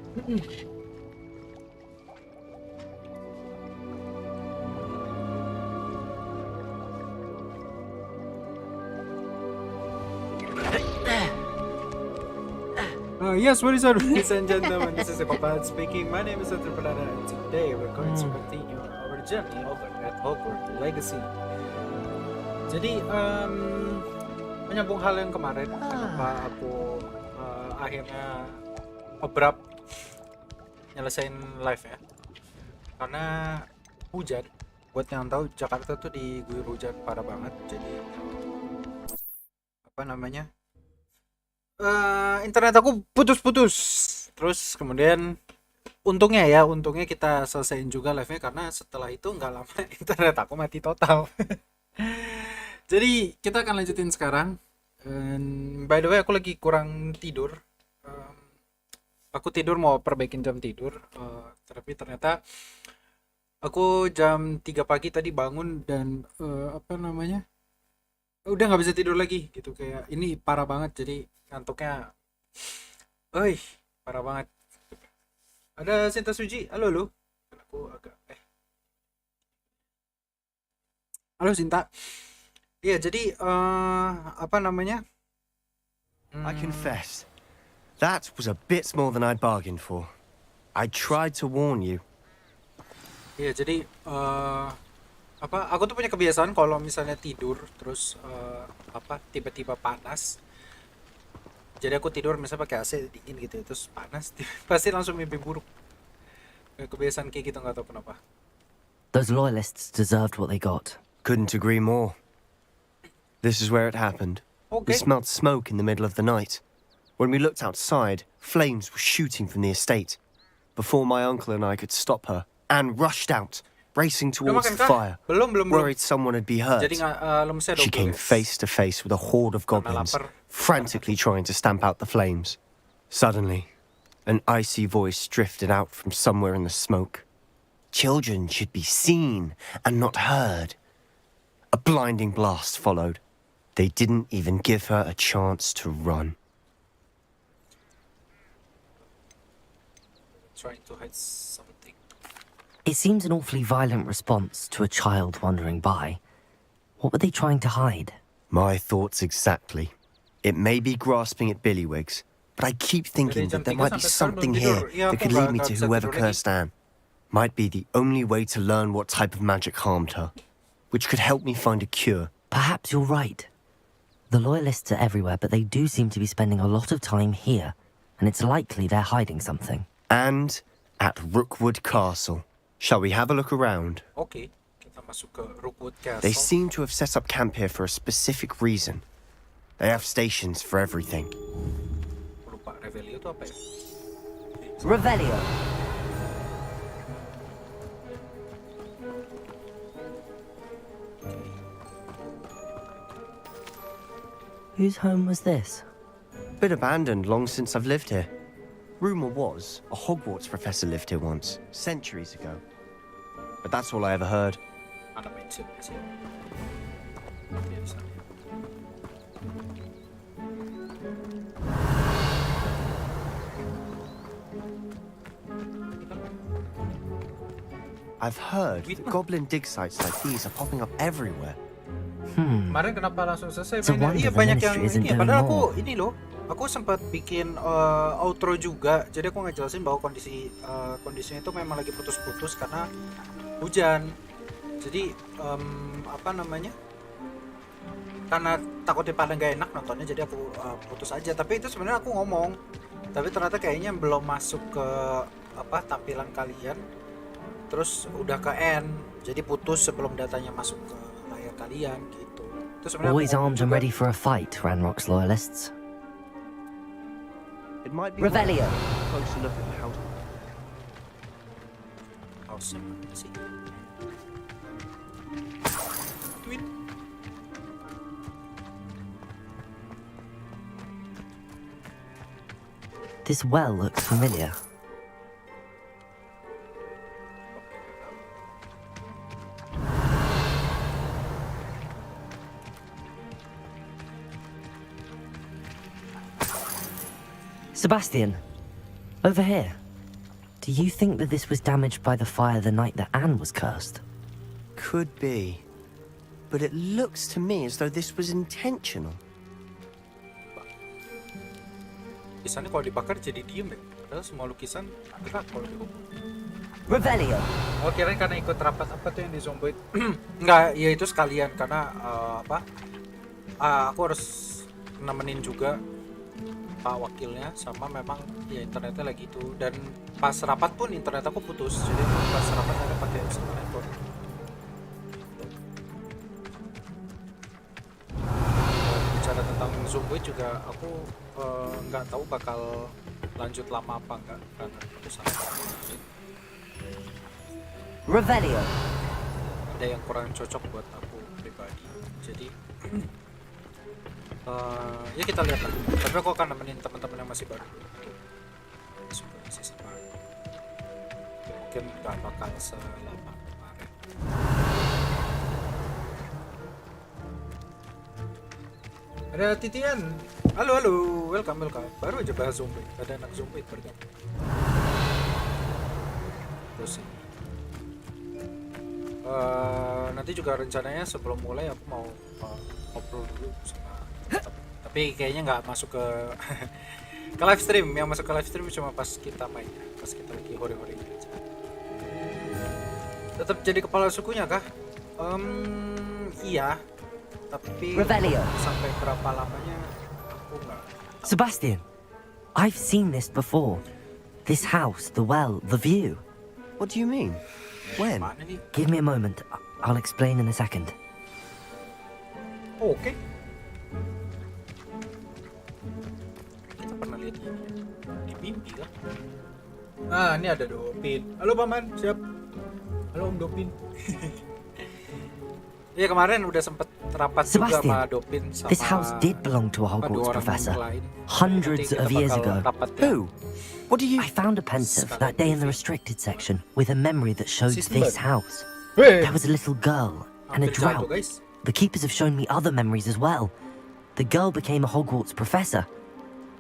Yes, what is up, ladies and gentlemen? This is Kopan speaking. My name is Satria Perdana, and today we're going to continue our journey over at Hogwarts Legacy. Jadi, menyambung hal yang kemarin, kenapa aku akhirnya abrupt nyelesain live ya? Karena hujan. Buat yang tahu, Jakarta tuh diguyur hujan parah banget. Jadi, apa namanya? Internet aku putus-putus. Terus kemudian untungnya kita selesaiin juga live-nya, karena setelah itu nggak lama internet aku mati total. Jadi kita akan lanjutin sekarang. By the way, aku lagi kurang tidur. Aku tidur mau perbaikin jam tidur, tapi ternyata aku jam 3 pagi tadi bangun dan udah nggak bisa tidur lagi gitu. Kayak ini parah banget, jadi ngantuknya parah banget. Ada Sinta Suji, halo lu. Aku agak halo Sinta. Iya, jadi I confess, that was a bit more than I'd bargained for. I tried to warn you. Iya, jadi aku tuh punya kebiasaan kalau misalnya tidur terus tiba-tiba panas. Jadi aku tidur misalnya pakai AC dingin gitu, terus panas, pasti langsung mimpi buruk. Kebiasaan kayak gitu, nggak tahu kenapa. Those loyalists deserved what they got. Couldn't agree more. This is where it happened. Okay. We smelled smoke in the middle of the night. When we looked outside, flames were shooting from the estate. Before my uncle and I could stop her, Anne rushed out, racing towards the fire, worried someone would be hurt. She came face to face with a horde of goblins, frantically trying to stamp out the flames. Suddenly, an icy voice drifted out from somewhere in the smoke. Children should be seen and not heard. A blinding blast followed. They didn't even give her a chance to run. Trying to hide something. It seems an awfully violent response to a child wandering by. What were they trying to hide? My thoughts exactly. It may be grasping at Billywigs, but I keep thinking that there might be something here that could lead me to whoever cursed Anne. Might be the only way to learn what type of magic harmed her, which could help me find a cure. Perhaps you're right. The loyalists are everywhere, but they do seem to be spending a lot of time here, and it's likely they're hiding something. And at Rookwood Castle. Shall we have a look around? Okay, kita masuk ke Rookwood Castle. They seem to have set up camp here for a specific reason. They have stations for everything. Lupa, Revelio itu apa ya? Revelio. Whose home was this? Been abandoned long since I've lived here. Rumour was a Hogwarts professor lived here once, centuries ago. But that's all I ever heard. Ada mention sih. I've heard that goblin dig sites like these are popping up everywhere. Kemarin kenapa langsung selesai So mainnya? Iya, wonder the banyak yang ministry isn't ini. doing Padahal aku more. ini loh. Aku sempat bikin outro juga. Jadi aku ngejelasin bahwa kondisinya itu memang lagi putus-putus karena hujan. Jadi karena takutnya pada nggak enak nontonnya, jadi aku putus aja. Tapi itu sebenarnya aku ngomong. Tapi ternyata kayaknya belum masuk ke tampilan kalian. Terus udah ke end. Jadi putus sebelum datanya masuk ke layar kalian gitu. Itu sebenarnya Always aku armed and juga. ready for a fight, Ranrock's loyalists. It might be Revelio. a closer look at the house. Awesome sih. Tweet. This well looks familiar. Sebastian, over here. Do you think that this was damaged by the fire the night that Anne was cursed? Could be. But it looks to me as though this was intentional. Lukisannya kalau dibakar jadi diem ya. Padahal semua lukisan gerak kalau dibakar. Revelio. Oh, kirain karena ikut rapat apa tuh yang di Zomboid. Enggak, ya itu sekalian karena aku harus nemenin juga Pak Wakilnya, sama memang ya internetnya lagi itu, dan pas rapat pun internet aku putus, jadi pas rapat ada pakai sama network. Bicara tentang Zomboid juga aku nggak tahu bakal lanjut lama apa enggak karena keputusan Revelio. ada yang kurang cocok buat aku pribadi, jadi ya kita lihat lah. Tapi aku akan nemenin teman-teman yang masih baru untuk sesi baru. Mungkin nggak bakal selama kemarin. Ada Titian. Halo, welcome. Baru aja bahas zombie. Ada anak zombie bergabung. Terus ini. Nanti juga rencananya sebelum mulai aku mau ngobrol dulu sama tapi kayaknya nggak masuk ke ke live stream. Yang masuk ke live stream cuma pas kita main, pas kita lagi hore-hore aja. Tetap jadi kepala sukunya kah? Iya, tapi Revelio. Sampai berapa lamanya aku nggak. Sebastian, I've seen this before. This house, the well, the view. What do you mean? When? Mana nih? Give me a moment. I'll explain in a second. Oke. Kita pernah lihat ini di mimpi kah? Nah, ini ada Dopin. Halo Paman, siap. Halo Om Dopin. Iya, kemarin udah sempet rapat juga sama Dopin sama this house did belong to a Hogwarts professor hundreds of years ago. Who? What do you... I found a pensive that day in the restricted section with a memory that showed this house. Hey. There was a little girl and a drought. The keepers have shown me other memories as well. The girl became a Hogwarts professor.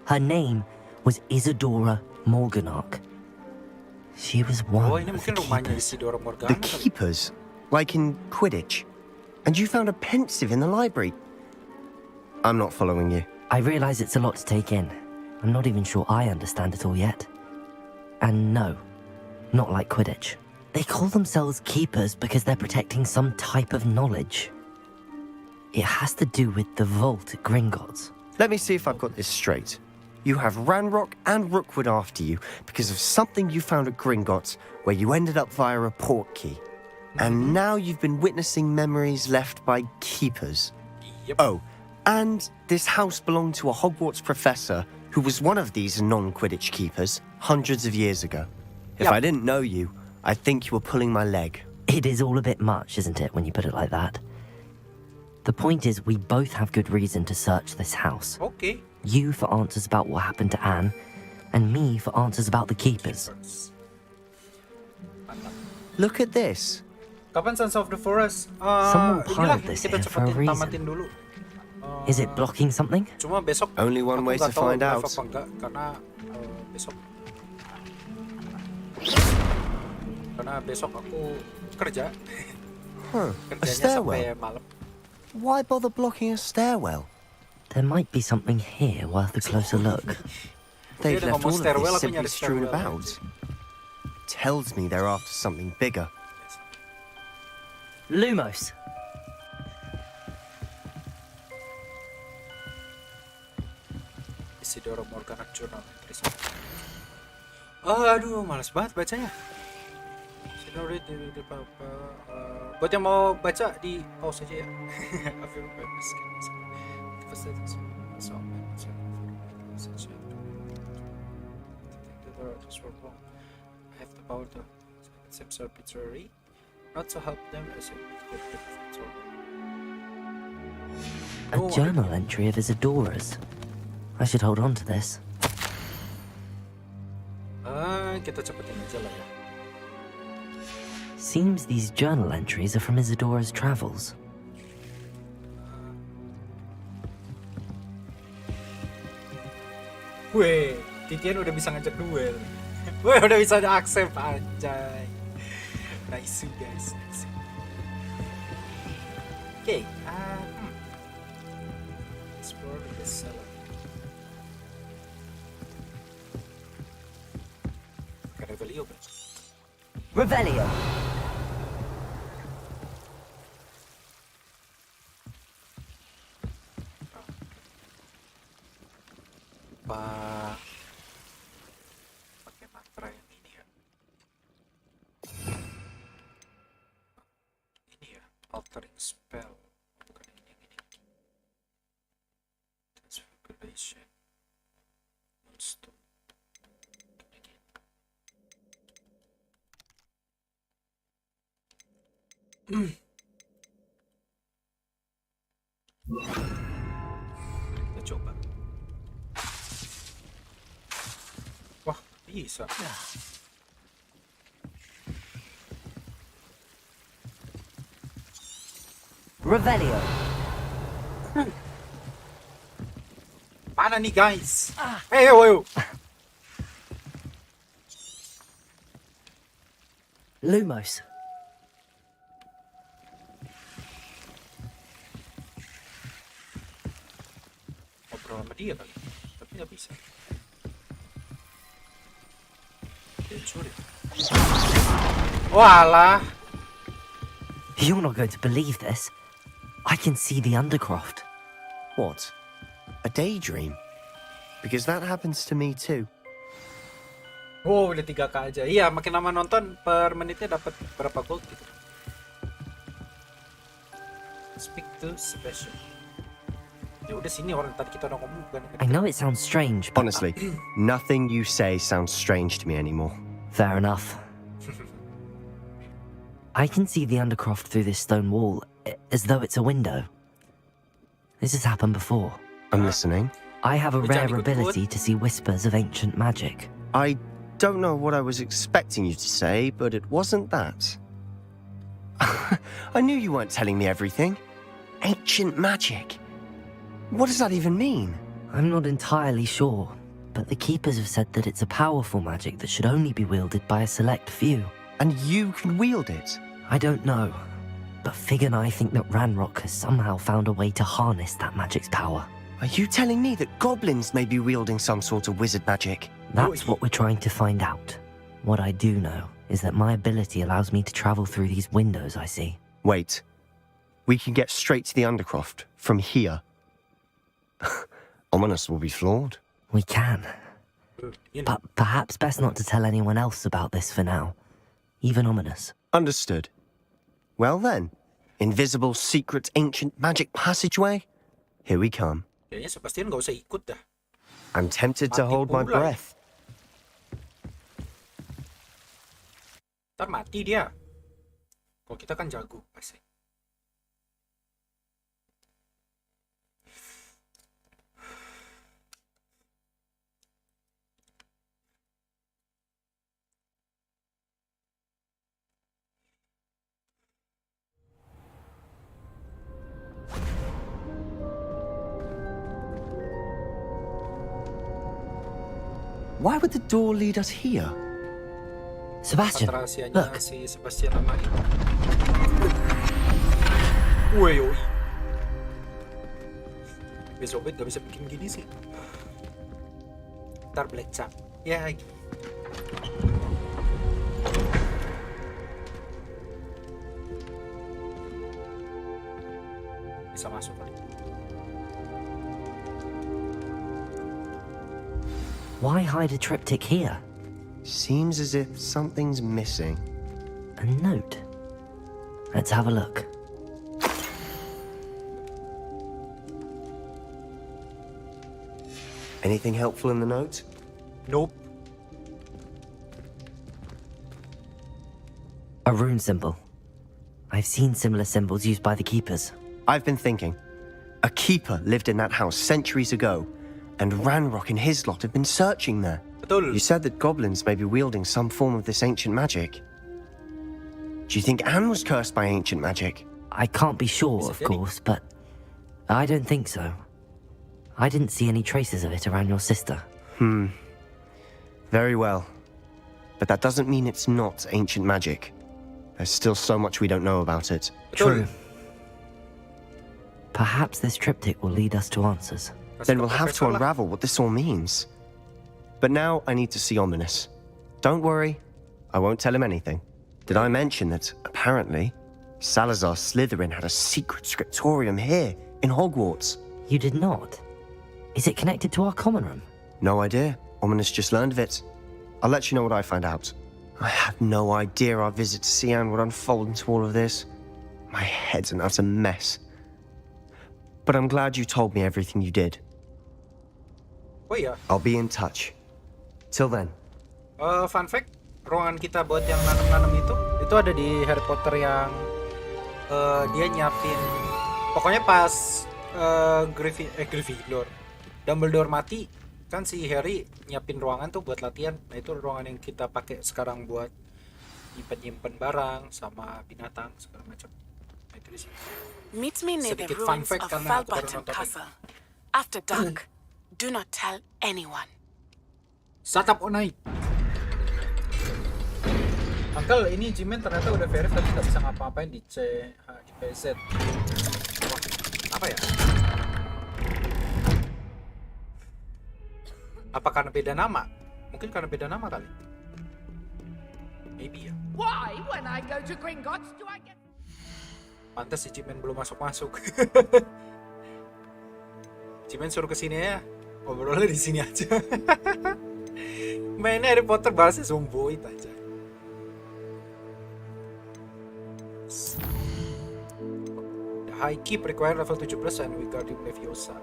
Her name was Isadora Morganach. She was one of the keepers. The keepers? Like in Quidditch? And you found a pensive in the library? I'm not following you. I realize it's a lot to take in. I'm not even sure I understand it all yet. And no, not like Quidditch. They call themselves keepers because they're protecting some type of knowledge. It has to do with the vault at Gringotts. Let me see if I've got this straight. You have Ranrock and Rookwood after you because of something you found at Gringotts where you ended up via a portkey. And now you've been witnessing memories left by keepers. Yep. Oh, and this house belonged to a Hogwarts professor who was one of these non-Quidditch keepers hundreds of years ago. If Yep. I didn't know you, I think you were pulling my leg. It is all a bit much, isn't it, when you put it like that? The point is, we both have good reason to search this house. Okay. You for answers about what happened to Anne, and me for answers about the keepers. Look at this. Kapan Sons of the Forest? Someone Inilah piled this kita here for a cepetin reason. tamatin dulu. Is it blocking something? Cuma besok Only one aku way nggak to tahu find live out. apa enggak, karena besok aku kerja. Huh. A Kerjanya stairwell? sampai malam. Why bother blocking a stairwell? There might be something here worth a closer look. They've Dia udah left ngomong all of stairwell, this aku simply nyari strewn stairwell. about. Tells me they're after something bigger. Lumos! Isidoro Morganach Journal entries. Aduh, malas banget bacanya. Isidoro di papa. Buat yang mau baca di pause aja ya. I have the power to accept arbitrary, not to help them as A journal entry of Isadora's. I should hold on to this. Kita cepetin aja lah ya. Seems these journal entries are from Isadora's travels. Weh, Titian udah bisa ngajak duel. Wih, udah bisa di-accept anjay. Nice guys, nice. Oke, explore the cellar. Revelio, bro. Revelio. Pakai mantra yang ini ya. Ini ya, altering spell. Bukan ini. Transfiguration. Moonstone. Kita coba. Wah, bisa. Revelio. Mana nih guys? Ayo. Lumos. Ngobrol sama dia kali, tapi nggak bisa. Dia curi. Walah. You're not going to believe this. I can see the Undercroft. What? A daydream? Because that happens to me too. Wow, udah 3K aja. Iya, makin lama nonton per menitnya dapat berapa gold gitu. Speak to special. Ya udah sini orang tadi kita udah ngomong kan. I know it sounds strange, but Honestly, nothing you say sounds strange to me anymore. fair enough. I can see the Undercroft through this stone wall, as though it's a window. This has happened before. I'm listening. I have a Which rare Johnny could do it? ability to see whispers of ancient magic. I don't know what I was expecting you to say, but it wasn't that. I knew you weren't telling me everything. Ancient magic. What does that even mean? I'm not entirely sure, but the Keepers have said that it's a powerful magic that should only be wielded by a select few. And you can wield it? I don't know, but Fig and I think that Ranrock has somehow found a way to harness that magic's power. Are you telling me that goblins may be wielding some sort of wizard magic? That's what we're trying to find out. What I do know is that my ability allows me to travel through these windows I see. Wait. We can get straight to the Undercroft from here. Ominous will be floored. We can, You know, but perhaps best not to tell anyone else about this for now. Even Ominous. Understood. Well then, invisible, secret, ancient magic passageway? Here we come. kayaknya Sebastian nggak usah ikut dah. I'm tempted to Mati hold my pula. breath. Ntar mati dia. Kalau kita kan jago pasti. Why would the door lead us here? Sebastian, Rahasianya look. si Sebastian sama ini. Woi. Besok gak bisa bikin gini sih. Ntar black cap. Ya. Bisa masuk kali. Why hide a triptych here? Seems as if something's missing. A note. Let's have a look. Anything helpful in the note? Nope. A rune symbol. I've seen similar symbols used by the Keepers. I've been thinking. A keeper lived in that house centuries ago, and Ranrock and his lot have been searching there. Betul. You said that goblins may be wielding some form of this ancient magic. Do you think Anne was cursed by ancient magic? I can't be sure, Is of it any? course, but I don't think so. I didn't see any traces of it around your sister. Very well. But that doesn't mean it's not ancient magic. There's still so much we don't know about it. True. Perhaps this triptych will lead us to answers. Then we'll have to unravel what this all means. But now I need to see Ominous. Don't worry, I won't tell him anything. Did I mention that, apparently, Salazar Slytherin had a secret scriptorium here, in Hogwarts? You did not? Is it connected to our common room? No idea. Ominous just learned of it. I'll let you know what I find out. I had no idea our visit to Cian would unfold into all of this. My head's an utter mess. But I'm glad you told me everything you did. Oh iya. I'll be in touch. Till then. Fun fact, ruangan kita buat yang nanam-nanam itu ada di Harry Potter yang dia nyiapin. Pokoknya pas Gryffindor, Dumbledore mati, kan si Harry nyiapin ruangan tuh buat latihan. Nah itu ruangan yang kita pakai sekarang buat nyimpen barang sama binatang segala macam. Nah, itu di sini. Meet me near the Sedikit fun ruins fact of karena aku baru Falbutton nonton. Castle. After dark, do not tell anyone. Shut up, Onai. Uncle, ini Jimin ternyata udah verif tapi nggak bisa ngapa-ngapain di PZ. Wah, apa ya? Apa karena beda nama? Mungkin karena beda nama kali. Maybe ya. Why, when I go to Gringotts, do I get... Pantas si Jimin belum masuk-masuk. Jimin suruh kesini ya. Ngobrolnya di sini aja. Mainnya Harry Potter bahasnya zomboid aja. The high keep require level 17 and we got him Leviosa.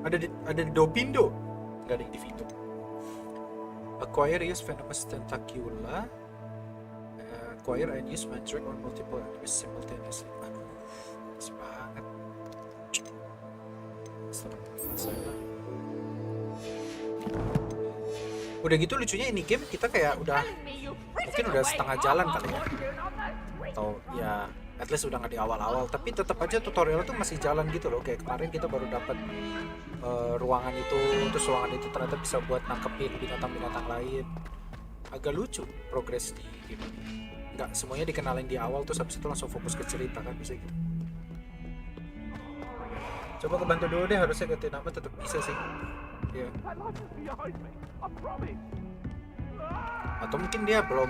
Ada di Dopindo, nggak ada di Vito. Acquire use venomous tentacula. Acquire and use magic on multiple enemies simultaneously. Aduh, pas banget. Udah gitu lucunya ini game kita kayak udah mungkin udah setengah jalan kali ya, atau ya at least udah nggak di awal-awal, tapi tetap aja tutorial tuh masih jalan gitu loh. Kayak kemarin kita baru dapat ruangan itu, terus ruangan itu ternyata bisa buat nangkepin binatang-binatang lain. Agak lucu progres di game. Nggak semuanya dikenalin di awal terus habis itu langsung fokus ke cerita kan, bisa gitu. Coba kebantu dulu deh, harusnya ganti nama tetap bisa sih. Ya. Atau mungkin dia belum.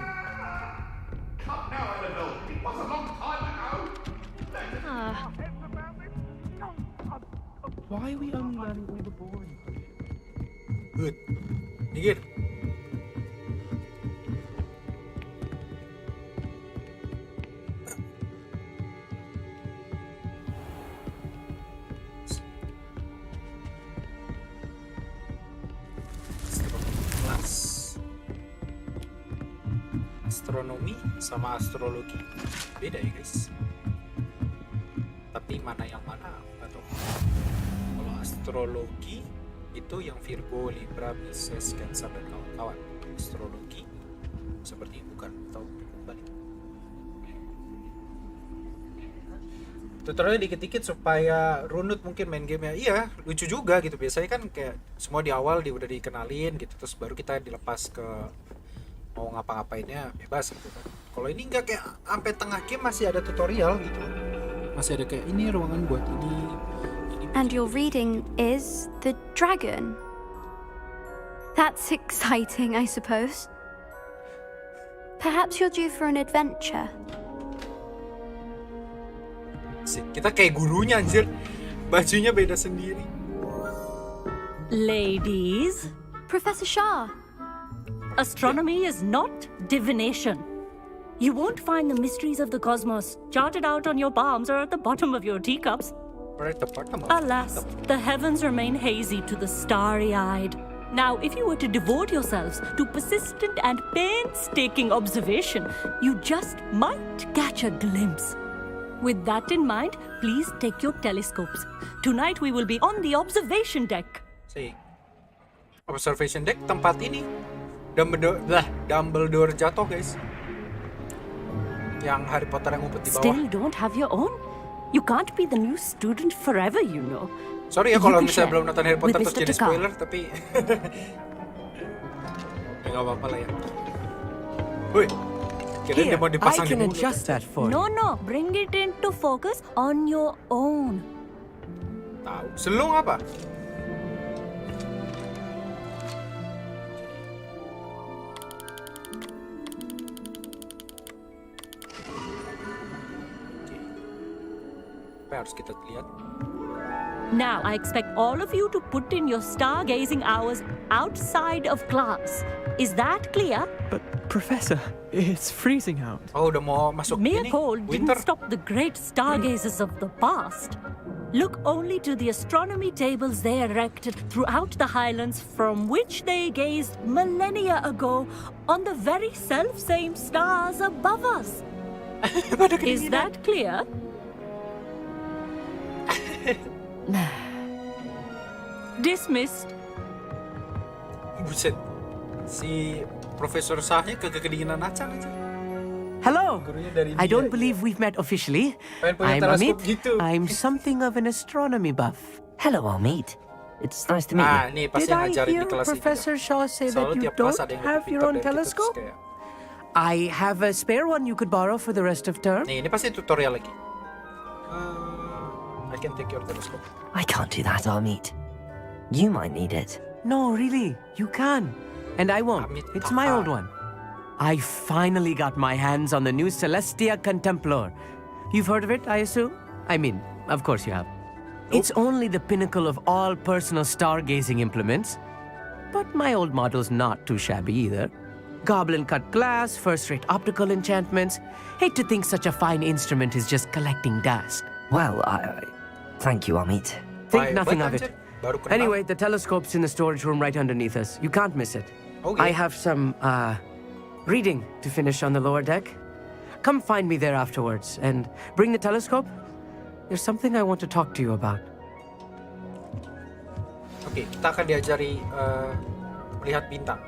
Why are we only learning all the boring things? Good. Dikit. Astronomi sama astrologi beda ya guys, tapi mana yang mana atau kalau astrologi itu yang Virgo, Libra, Pisces, Cancer dan kawan-kawan. Astrologi seperti bukan atau berbalik. Tutorialnya dikit-dikit supaya runut mungkin main gamenya. Iya, lucu juga gitu. Biasanya kan kayak semua di awal udah dikenalin gitu, terus baru kita dilepas ke mau ngapa-ngapainnya bebas gitu kan. Kalau ini enggak, kayak sampai tengah game masih ada tutorial gitu. Masih ada kayak ini ruangan buat ini. And your reading is The Dragon. That's exciting, I suppose. Perhaps you're due for an adventure. Kita kayak gurunya anjir. Bajunya beda sendiri. Ladies, Professor Shah. astronomy is not divination. You won't find the mysteries of the cosmos charted out on your palms or at the bottom of your teacups. Or at the bottom of Alas, the heavens remain hazy to the starry-eyed. Now, if you were to devote yourselves to persistent and painstaking observation, you just might catch a glimpse. With that in mind, please take your telescopes. Tonight we will be on the observation deck. See, observation deck tempat ini Dumbledore jatuh guys. Yang Harry Potter yang ngumpet di bawah. Still don't have your own? You can't be the new student forever, you know. Sorry ya You kalau can misalnya share belum nonton Harry Potter with terus Mr. jadi Dekar. spoiler, tapi ya nggak apa-apa lah ya. Woi, kirain dia mau I dipasang di can mulut. adjust that for you. No, bring it into focus on your own. Tahu. Selung apa? Apa yang harus kita lihat? Now, I expect all of you to put in your stargazing hours outside of class. Is that clear? But, Professor, it's freezing out. Oh, udah mau masuk Mere ini. cold Winter. didn't stop the great stargazers of the past. Look only to the astronomy tables they erected throughout the highlands from which they gazed millennia ago on the very self-same stars above us. Is that clear? Dismissed. Buset. Si Profesor Sahnya kedinginan acan aja. Hello. Gurunya dari I India, don't believe we've met officially. Pengen punya I'm teleskop Amit. gitu. I'm something of an astronomy buff. Hello, Amit. It's nice to meet Ah, you. nih pasti Did I ngajarin hear di kelas Professor Shaw say that Selalu you tiap kelas don't ada yang have lebih your pintar own dari kita, terus telescope? kayak, I have a spare one you could borrow for the rest of term. nih, ini pasti tutorial lagi. I can take your telescope. I can't do that, Amit. You might need it. No, really, you can. And I won't. Amit It's my apa? old one. I finally got my hands on the new Celestia Contemplar. You've heard of it, I assume? I mean, of course you have. It's only the pinnacle of all personal stargazing implements. But my old model's not too shabby either. Goblin-cut glass, first-rate optical enchantments. Hate to think such a fine instrument is just collecting dust. Well, I thank you, Amit. Think Why, nothing what, of it. anjir? Baru kenal. Anyway, the telescope's in the storage room right underneath us. You can't miss it. Okay. I have some, reading to finish on the lower deck. Come find me there afterwards and bring the telescope. There's something I want to talk to you about. Oke, kita akan diajari melihat bintang.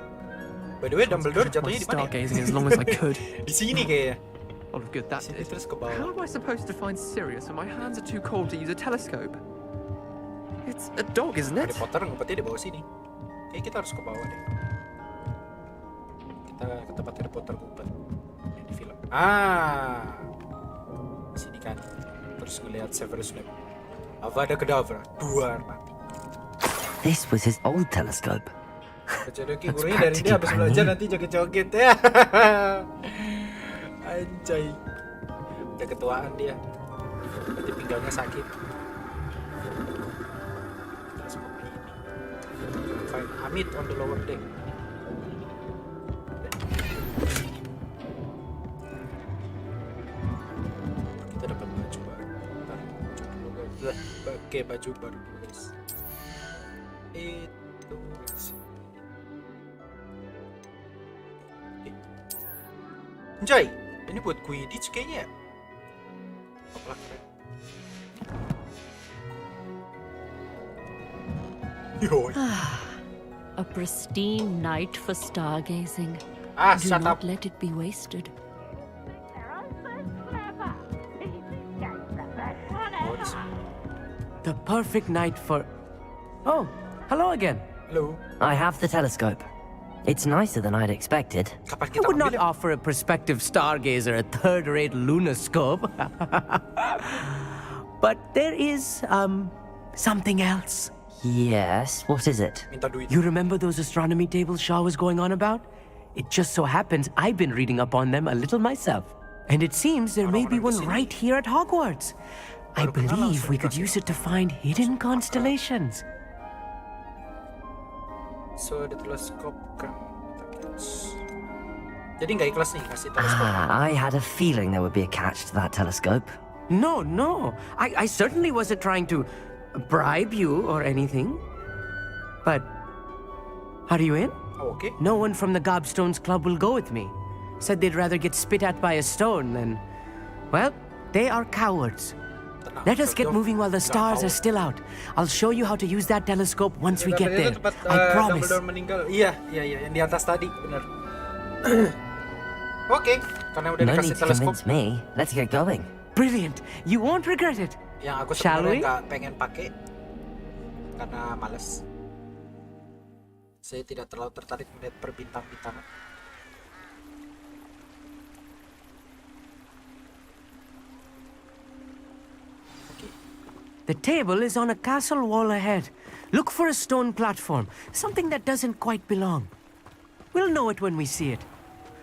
By the way, Dumbledore jatuhnya di mana? ya? Stargazing as long as I could. Di sini kayaknya. Oh, good, that Sini is. terus ke How bawah. am I supposed to find Sirius when my hands are too cold to use a telescope? It's a dog, isn't Harry it? Potter ngumpetnya di bawah sini. Kayaknya kita harus ke bawah deh. Kita ke tempat Harry Potter ngumpet di film. Di sini kan. Terus ngelihat Severus Snape. Avada Kedavra, buar mati. This was his old telescope. Kejodoki That's gurunya dari dia habis practically belajar brand nanti joget-joget ya. Anjay. Udah ketuaan dia. Berarti pinggangnya sakit. Terus ini. Find Amit on the lower deck. Kita dapat baju baru. Ntar, pakai baju baru guys. Itu sih. Anjay, ini buat Quidditch kayaknya ya? Apalah keren. Yo. A pristine night for stargazing. Ah, Do shut not up. let it be wasted. Oh, this- The perfect night for... Oh, hello again. Hello. I have the telescope. It's nicer than I'd expected. Kapan I kita would not ambil ya? offer a prospective stargazer a third-rate lunoscope. But there is, something else. Yes, what is it? Minta duit. You remember those astronomy tables Shaw was going on about? It just so happens I've been reading up on them a little myself. And it seems there may be one right here at Hogwarts. I believe we could use it to find hidden constellations. So, the teleskop kan. Jadi nggak ikhlas nih kasih teleskop. I had a feeling there would be a catch to that telescope. No, no. I certainly wasn't trying to bribe you or anything. But are you in? Oh, oke. No one from the Gobstones Club will go with me. Said they'd rather get spit at by a stone than... Well, they are cowards. Tenang, Let us get Tokyo. moving while the Nggak stars tahu. are still out. I'll show you how to use that telescope once we Ya, get katanya there. itu tempat, I promise. Dumbledore meninggal. Iya, yang di atas tadi, benar. Oke, karena udah No dikasih need to teleskop convince me. Let's get going. Brilliant. You won't regret it. yang aku Shall sebenarnya we? nggak pengen pakai. karena males. Saya tidak terlalu tertarik melihat perbintang-bintangan. The table is on a castle wall ahead. Look for a stone platform, something that doesn't quite belong. We'll know it when we see it.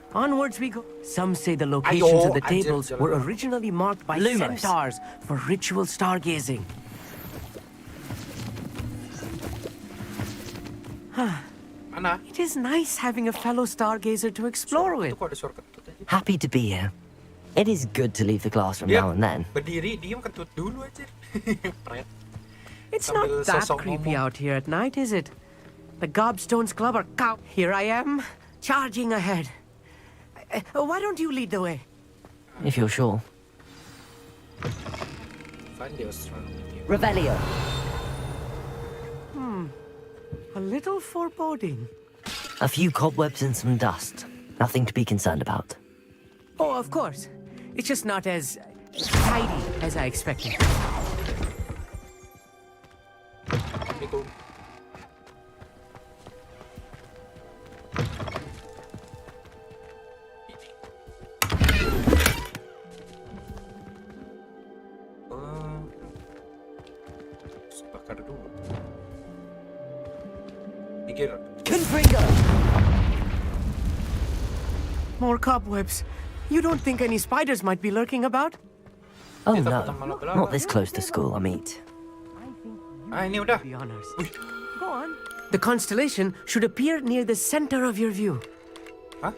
Onwards we go. Some say the locations of the tables were originally marked by centaurs for ritual stargazing. It is nice having a fellow stargazer to explore with. Happy to be here. It is good to leave the classroom now and then. Berdiri, diem kentut dulu aja. It's not that creepy out here at night, is it? The Gobstones Club are cow. Here I am, charging ahead. Why don't you lead the way? If you're sure. Revelio. A little foreboding. A few cobwebs and some dust. Nothing to be concerned about. Oh, of course. It's just not as tidy as I expected. Bakar dulu. More cobwebs. You don't think any spiders might be lurking about? Oh no, not this close to school, Amit. Ini udah. Be honest. Go on. The constellation should appear near the center of your view. Hah?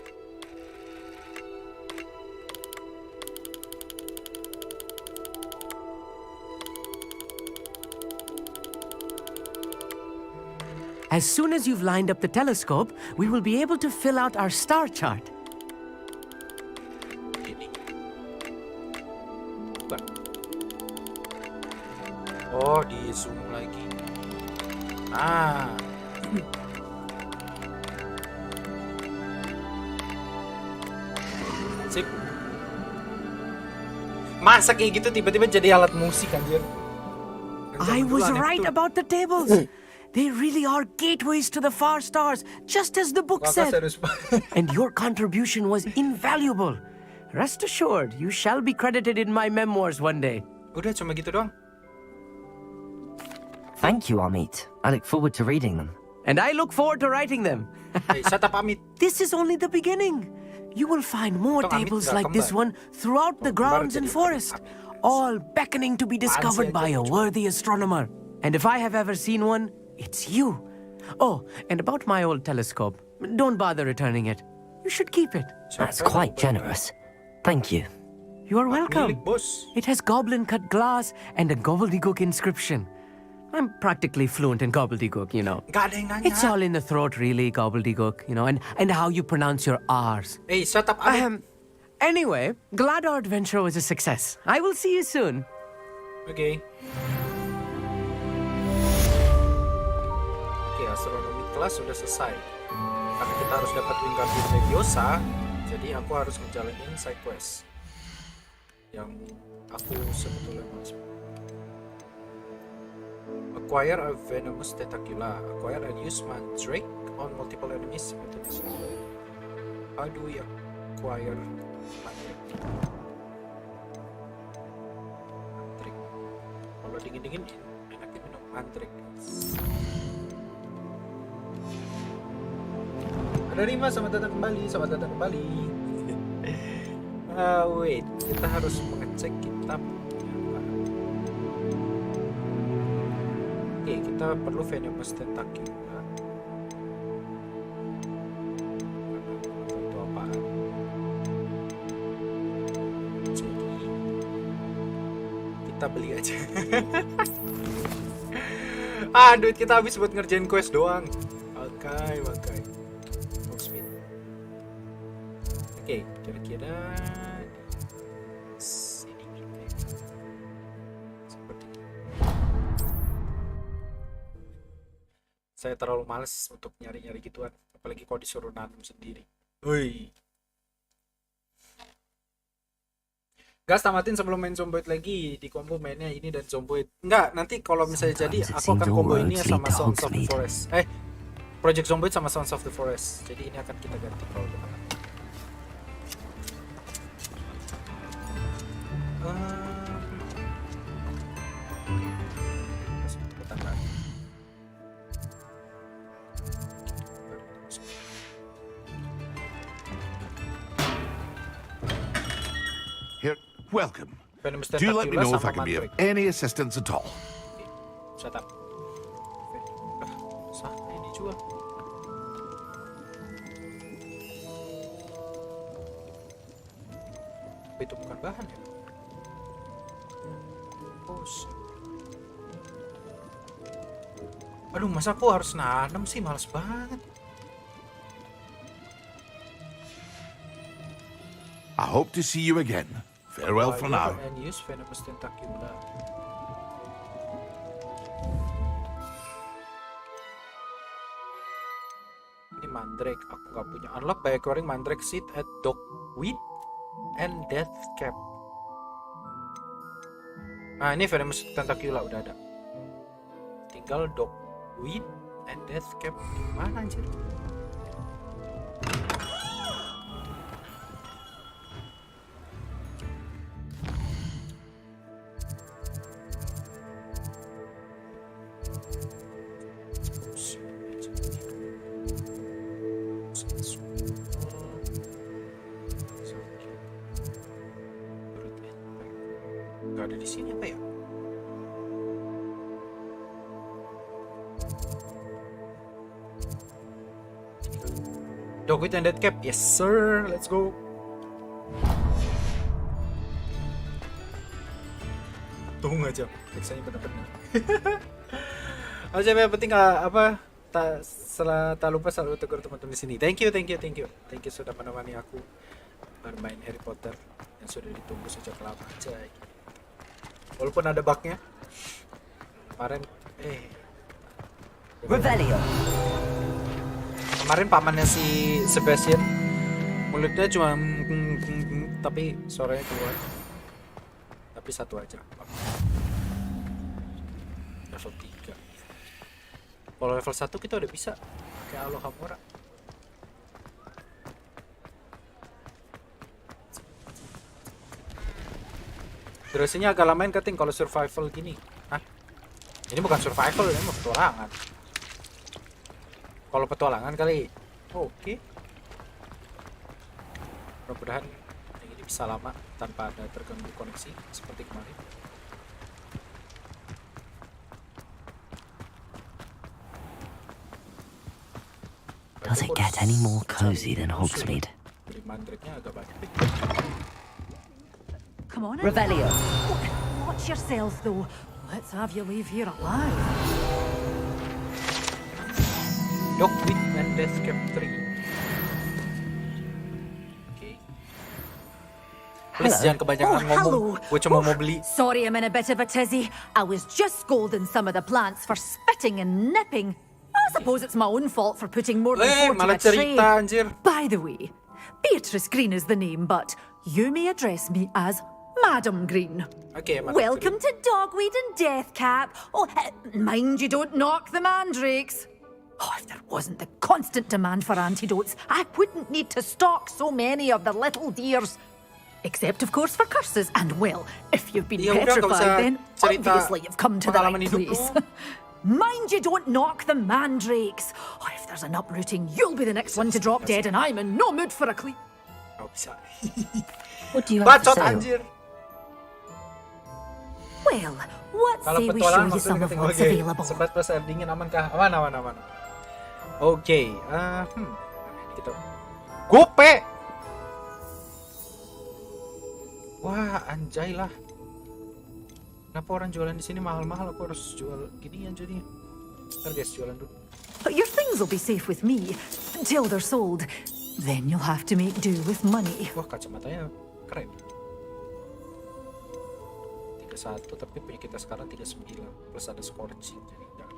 As soon as you've lined up the telescope, we will be able to fill out our star chart. Oh, di zoom lagi. Ah. Sip. Masa kayak gitu tiba-tiba jadi alat musik anjir. I was right about the tables. They really are gateways to the far stars, just as the book said. And your contribution was invaluable. Rest assured, you shall be credited in my memoirs one day. Udah cuma gitu doang. Thank you, Amit. I look forward to reading them. And I look forward to writing them. Hey, shut up, Amit. This is only the beginning. You will find more tables like this one throughout the grounds and forest, all beckoning to be discovered by a worthy astronomer. And if I have ever seen one, it's you. Oh, and about my old telescope, don't bother returning it. You should keep it. That's quite generous. Thank you. You are welcome. It has goblin-cut glass and a gobbledygook inscription. I'm practically fluent in gobbledygook, you know. It's all in the throat, really, gobbledygook, you know, and how you pronounce your R's. Hey, shut up, Amit. Anyway, glad our adventure was a success. I will see you soon. Okay. Astronomi kelas sudah selesai. Karena kita harus dapat Wingardium Leviosa, jadi aku harus ngejalanin side quest yang aku sebetulnya malas. Acquire a venomous tentacula. Acquire a use mandrake on multiple enemies. How do we acquire mandrake? Mandrake. Kalau dingin-dingin enakin minum mandrake. Terima, selamat datang kembali, wait, kita harus mengecek kitab. Oke, kita perlu venomous tentacula. Itu apaan? Jadi kita beli aja. Duit kita habis buat ngerjain quest doang. Makai. Oke, kira-kira sini seperti ini. Saya terlalu males untuk nyari-nyari gituan, apalagi kalau disuruh nanam sendiri. Woi. Gas, tamatin sebelum main Zomboid lagi. Di combo mainnya ini dan Zomboid. Enggak, nanti kalau misalnya jadi aku akan combo ini sama Sons of the Forest. Project Zomboid sama Sons of the Forest. Jadi ini akan kita ganti kalau kita menang. Here, welcome. Do let me know if I can be of any assistance at all. Shut up. Sah, ini dijual. Itu bukan bahan ya? Oh, aduh, masa aku harus nanam sih? Males banget. I hope to see you again. Farewell for now. And use venomous tentacula. Ini mandrake, aku gak punya. Unlock by acquiring mandrake seed at dogweed and death cap. Nah, ini venomous tentacula udah ada. Tinggal dogweed and death cap. Mana anjir? Gak ada di sini apa ya? Dogweed and death cap, yes sir, let's go. Tunggu aja, teksanya bener-bener. Aja yang penting apa? Setelah tak lupa selalu tegur teman-teman di sini. Thank you sudah menemani aku bermain Harry Potter yang sudah ditunggu sejak lama aja. Walaupun ada bugnya kemarin kemarin pamannya si Sebastian mulutnya cuma tapi suaranya keluar, tapi satu aja level 3. Kalau level 1 kita udah bisa kayak Alohomora. Durasinya agak lamain kating kalau survival gini. Hah? Ini bukan survival, ini mau petualangan. Kalau petualangan kali. Oke. Mudah-mudahan ini bisa lama tanpa ada terganggu koneksi seperti kemarin. Does it get any more cozy than Hogsmeade? Beli mandrake-nya agak banyak. Come on in. Revelio. Watch yourself, though. Let's have you leave here alive. Dogweed and death cap 3. Okay. Please jangan kebanyakan ngomong. Gue cuma mau beli. Sorry, I'm in a bit of a tizzy. I was just scolding some of the plants for spitting and nipping. I suppose it's my own fault for putting more than 4 malah to a tray. cerita, anjir. By the way, Beatrice Green is the name, but you may address me as Madam Green. Okay, Madam Welcome Green. to Dogweed and Deathcap. Oh, mind you don't knock the mandrakes. Oh, if there wasn't the constant demand for antidotes, I wouldn't need to stock so many of the little dears. Except, of course, for curses. And, well, if you've been petrified, then obviously you've come to the right place. Mind you don't knock the mandrakes. Oh, if there's an uprooting, you'll be the next one to drop dead, and I'm in no mood for a clean. Oh, bisa. What do you have to Bacot say? anjir. Well, what Kalau say we petualangan show you some of what's oke. available? Sebat plus air dingin aman kah? Aman. Oke. Kita gope. Wah, anjay lah. Kenapa orang jualan di sini mahal-mahal? Aku harus jual ginian jadi. Ntar guys, jualan dulu. Your things will be safe with me until they're sold. Then you'll have to make do with money. Wah, kacamatanya keren. 31, tapi punya kita sekarang 39 plus ada scorching, jadi enggak.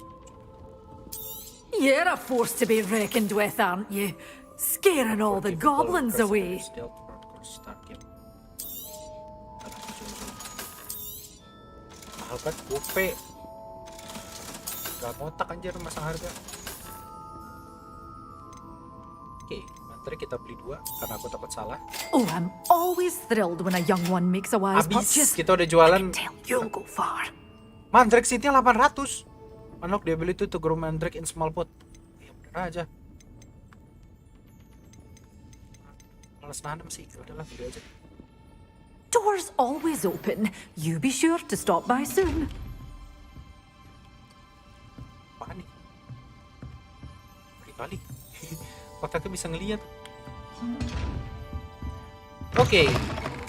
You're a force to be reckoned with, aren't you? Scaring all the goblins away. mahal kan gope. Gak ngotak anjir masang harga. Oke, mantrek kita beli 2 karena aku takut salah. Oh, I'm always thrilled when a young one makes a wise purchase. Kita udah jualan. You'll go far. Mandrake seatnya 800. Unlock the ability to grow mandrake in small pot. Ya bener aja. Males nanam sih, udahlah beli aja. Doors always open. You be sure to stop by soon. Apaan nih? Kali kotaknya bisa ngeliat. Oke,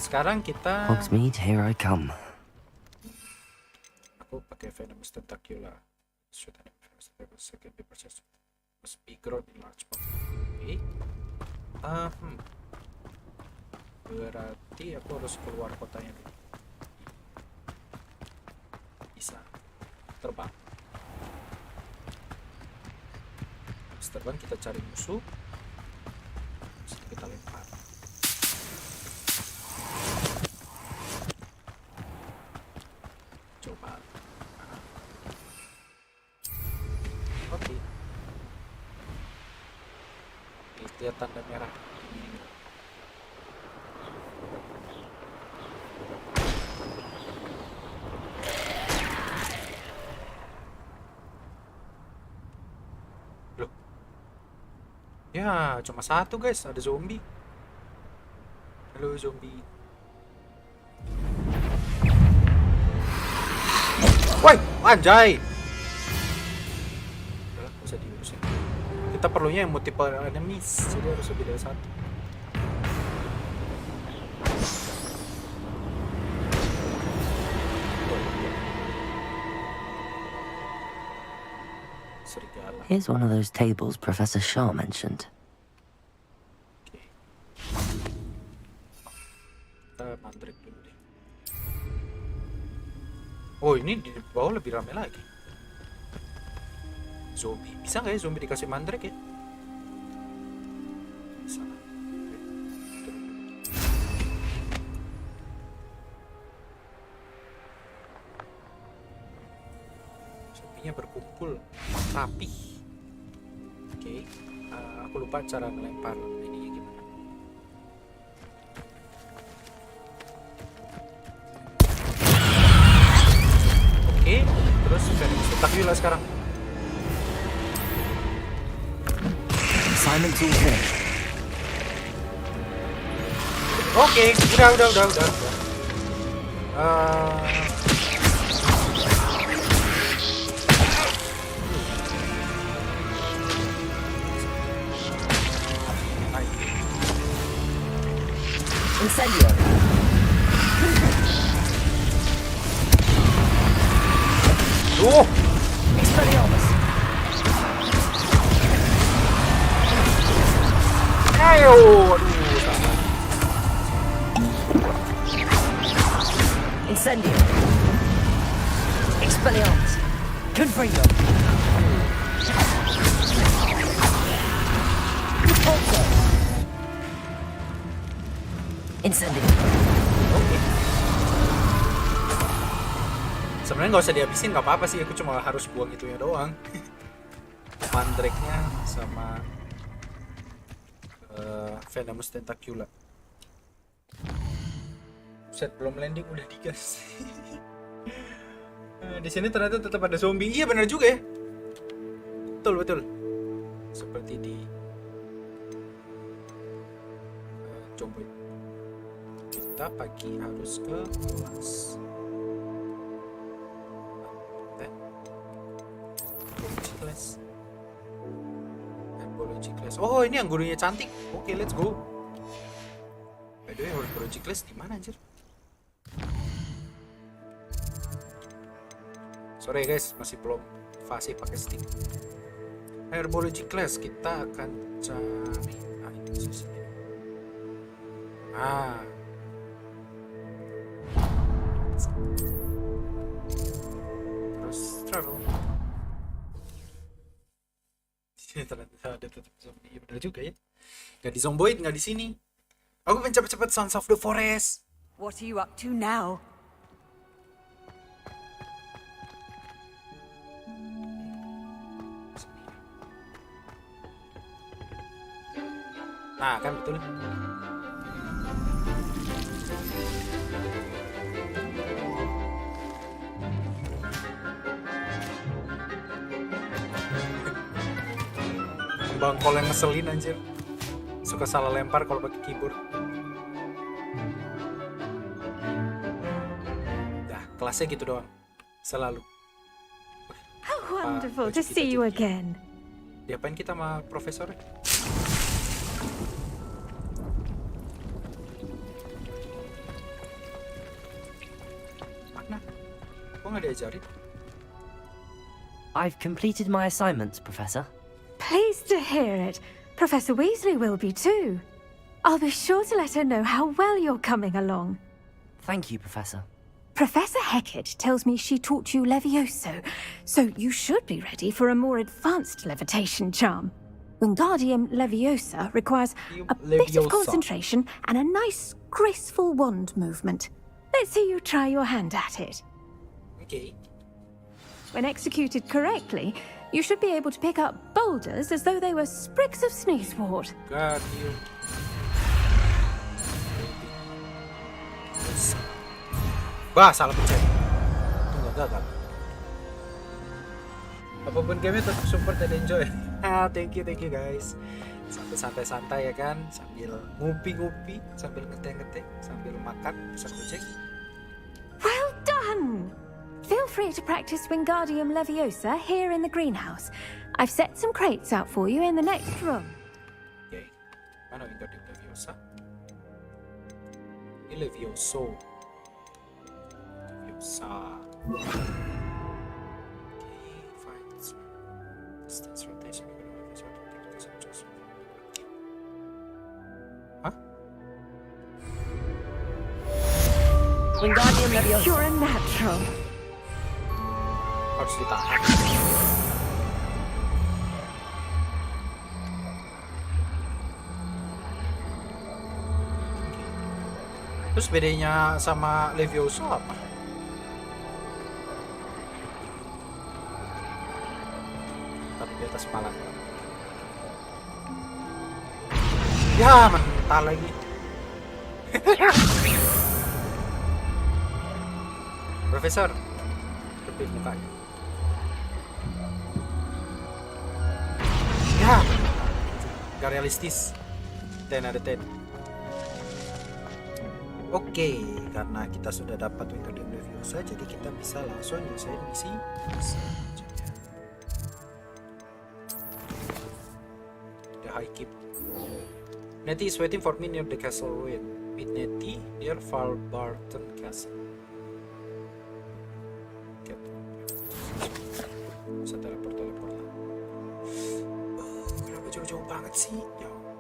sekarang kita. Hogsmeade, here I come. Aku pakai venomous tentacula. Should have second be processed. Must be grown in large pot. Oke. Berarti aku harus keluar kotanya dulu. Bisa terbang. Habis terbang kita cari musuh. Terus kita lempar. Coba. Oke. Lihat tanda merah. Ya, cuma 1 guys, ada zombie. Halo zombie. Woi, anjay. Udah, gak usah diurusin. Kita perlunya yang multiple enemies, jadi harus lebih dari 1. Here's one of those tables Professor Shah mentioned. Kita mantrek dulu deh. Oh, ini di bawah lebih ramai lagi. Zombie. Bisa nggak ya zombie dikasih mantrek ya? Bisa. Zombinya berkumpul rapi. Oke, aku lupa cara melempar ininya gimana. Oke, terus setak yuk lah sekarang. Simon's all here. Oke, udah. Incendio. Expelliarmus. Ayo, Incendio. Expelliarmus. Confringo. Also. Incendio. Sebenarnya nggak usah dihabisin, nggak apa-apa sih. Aku cuma harus buang itunya doang. Mandraknya sama venomous tentacula. Set belum landing udah digas. Di sini ternyata tetap ada zombie. Iya benar juga ya. Betul. Seperti di coba kita pagi harus ke kelas. Herbology class. Oh, ini yang gurunya cantik. Oke, let's go. By the way, herbology class di mana anjir? Sorry guys, masih belum fasih pakai stick. Herbology class kita akan cari terus travel. Ternyata ada tetap zombie. Bener juga ya. Gak di zomboid, gak di sini. Aku pengen cepet-cepet Sons of the Forest. What are you up to now? Nah, kan betul. Bangkol yang ngeselin anjir. Suka salah lempar kalau pakai keyboard. Dah, kelasnya gitu doang. Selalu. How wonderful to see you again. Diapain kita sama profesor? Mana? Kok nggak diajarin? I've completed my assignments, Professor. Pleased to hear it. Professor Weasley will be too. I'll be sure to let her know how well you're coming along. Thank you, Professor. Professor Hecat tells me she taught you Levioso, so you should be ready for a more advanced levitation charm. Wingardium Leviosa requires a bit of concentration and a nice, graceful wand movement. Let's see you try your hand at it. Okay. When executed correctly, you should be able to pick up boulders as though they were sprigs of sneezewort. God, you. Bah, salah pencet. Itu nggak gagal. Apapun gamenya tetap support dan enjoy. Thank you guys. Sambil santai-santai ya kan, sambil ngupi-ngupi, sambil ngetek-ngetek, sambil makan, bisa gojek. Well done! Feel free to practice Wingardium Leviosa here in the greenhouse. I've set some crates out for you in the next room. Okay. Mana Wingardium Leviosa? Ini Levioso. Leviosa. Okay, fine. Distance rotation. Hah? Wingardium Leviosa. You're a natural. Harus ditahan. Terus bedanya sama Levioso apa? Tapi di atas kepala. Ya, mental lagi. Profesor, kepin mukanya. Ya, gak realistis. 10 out of 10. Oke, karena kita sudah dapat Wingardium Leviosa, jadi kita bisa langsung nyelesain misi. The High Keep. Nettie is waiting for me near the castle ruin. Meet Nettie near Farbarton Castle. Bisa teleport lah. Kenapa jauh-jauh banget sih? Ya Allah.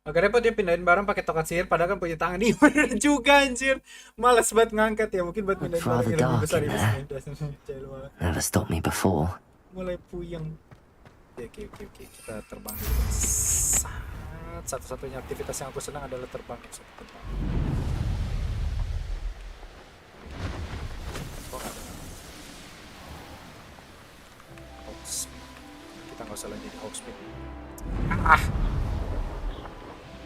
Agak repot dia pindahin barang pakai token sihir padahal kan punya tangan nih. Bener juga anjir. Malas banget ngangkat ya. Mungkin buat pindahin barang yang lebih besar ini. Never stopped me before. Mulai puyeng. Oke. Kita terbang. Satu-satunya aktivitas yang aku senang adalah terbang. Kita nggak usah lagi di Hogsmeade.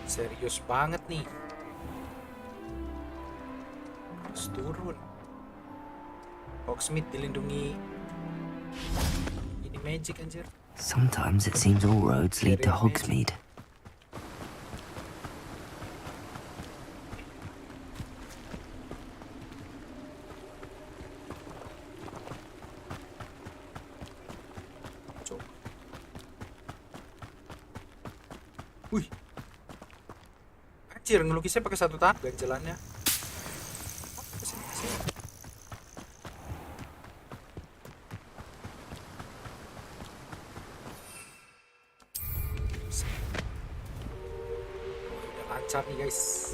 Serius banget nih. Harus turun. Hogsmeade dilindungi. Ini magic anjir. Sometimes it seems all roads lead to Hogsmeade. Coba. Wih. Anjir, ngelukisnya pakai satu tangan ganjelannya. Lancar nih guys,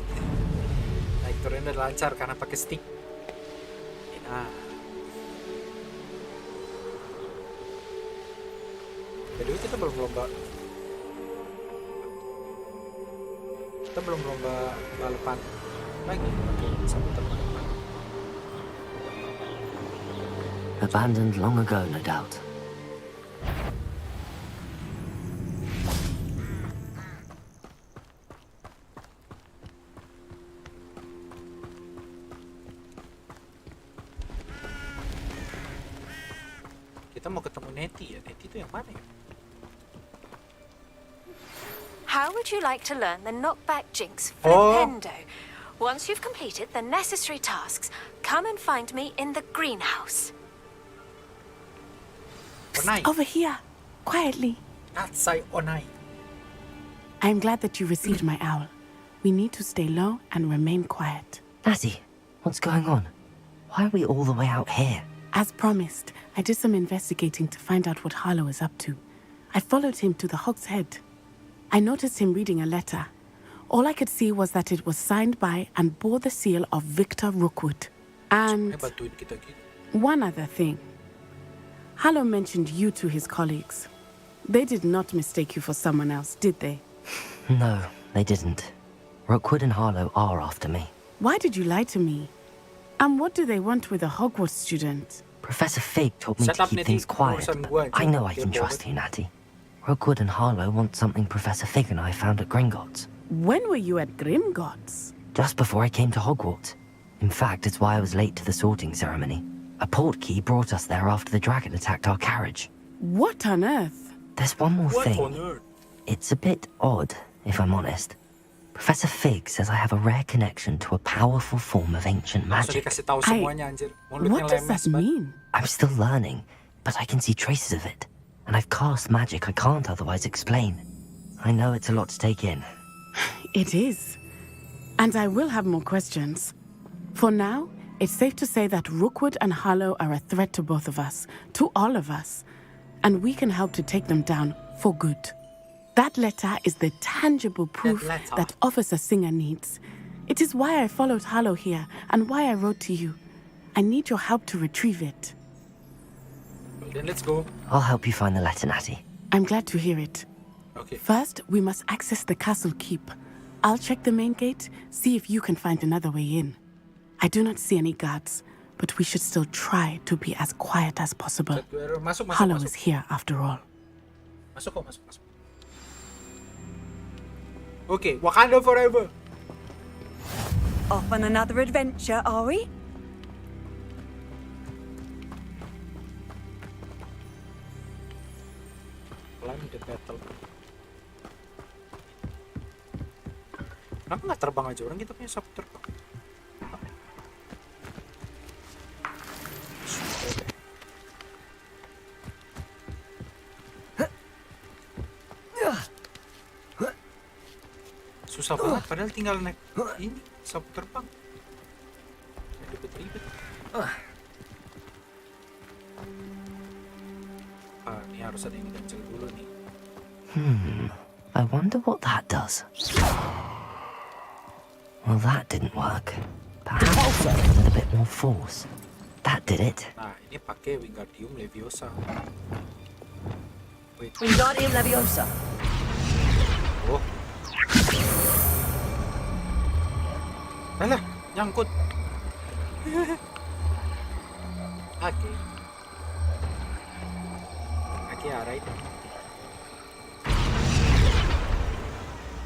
naik turunnya lancar karena pakai stick. Nah, jadi kita belum lomba balapan Lagi pakai sapu terbang. Abandoned long ago, no doubt. Kita mau ketemu Nettie ya. Nettie itu yang mana ya? How would you like to learn the knockback jinx Oh. flipendo? Once you've completed the necessary tasks, come and find me in the greenhouse. Onai. Over here, quietly. Natsai Onai. I'm glad that you received my owl. We need to stay low and remain quiet. Natty, what's going on? Why are we all the way out here? As promised, I did some investigating to find out what Harlow is up to. I followed him to the Hog's Head. I noticed him reading a letter. All I could see was that it was signed by and bore the seal of Victor Rookwood. And one other thing. Harlow mentioned you to his colleagues. They did not mistake you for someone else, did they? No, they didn't. Rookwood and Harlow are after me. Why did you lie to me? And what do they want with a Hogwarts student? Professor Fig told me to keep things quiet, but I know I can trust you, Natty. Rookwood and Harlow want something Professor Fig and I found at Gringotts. When were you at Gringotts? Just before I came to Hogwarts. In fact, it's why I was late to the sorting ceremony. A portkey brought us there after the dragon attacked our carriage. What on earth? There's one more What thing. on earth? It's a bit odd, if I'm honest. Professor Fig says I have a rare connection to a powerful form of ancient magic. What does that mean? I'm still learning, but I can see traces of it. And I've cast magic I can't otherwise explain. I know it's a lot to take in. It is. And I will have more questions. For now, it's safe to say that Rookwood and Harlow are a threat to both of us, to all of us. And we can help to take them down for good. That letter is the tangible proof that Officer Singer needs. It is why I followed Harlow here and why I wrote to you. I need your help to retrieve it. Well, then let's go. I'll help you find the letter, Natty. I'm glad to hear it. Okay. First, we must access the castle keep. I'll check the main gate, see if you can find another way in. I do not see any guards, but we should still try to be as quiet as possible. Harlow is here after all. Masuk. Okay, Wakanda forever. Off on another adventure, are we? Climb the battle. Kenapa nggak terbang aja? Orang kita punya sapu terbang. Susah banget, padahal tinggal naik ini sapu terbang. Ribet-ribet. Ini harus ada yang ganjel dulu nih. I wonder what that does. Well, that didn't work. Perhaps with a bit more force. That did it. Nah, ini pakai Wingardium Leviosa. Wait. Wingardium Leviosa. Oh. Alah, nyangkut. Oke. Oke, alright.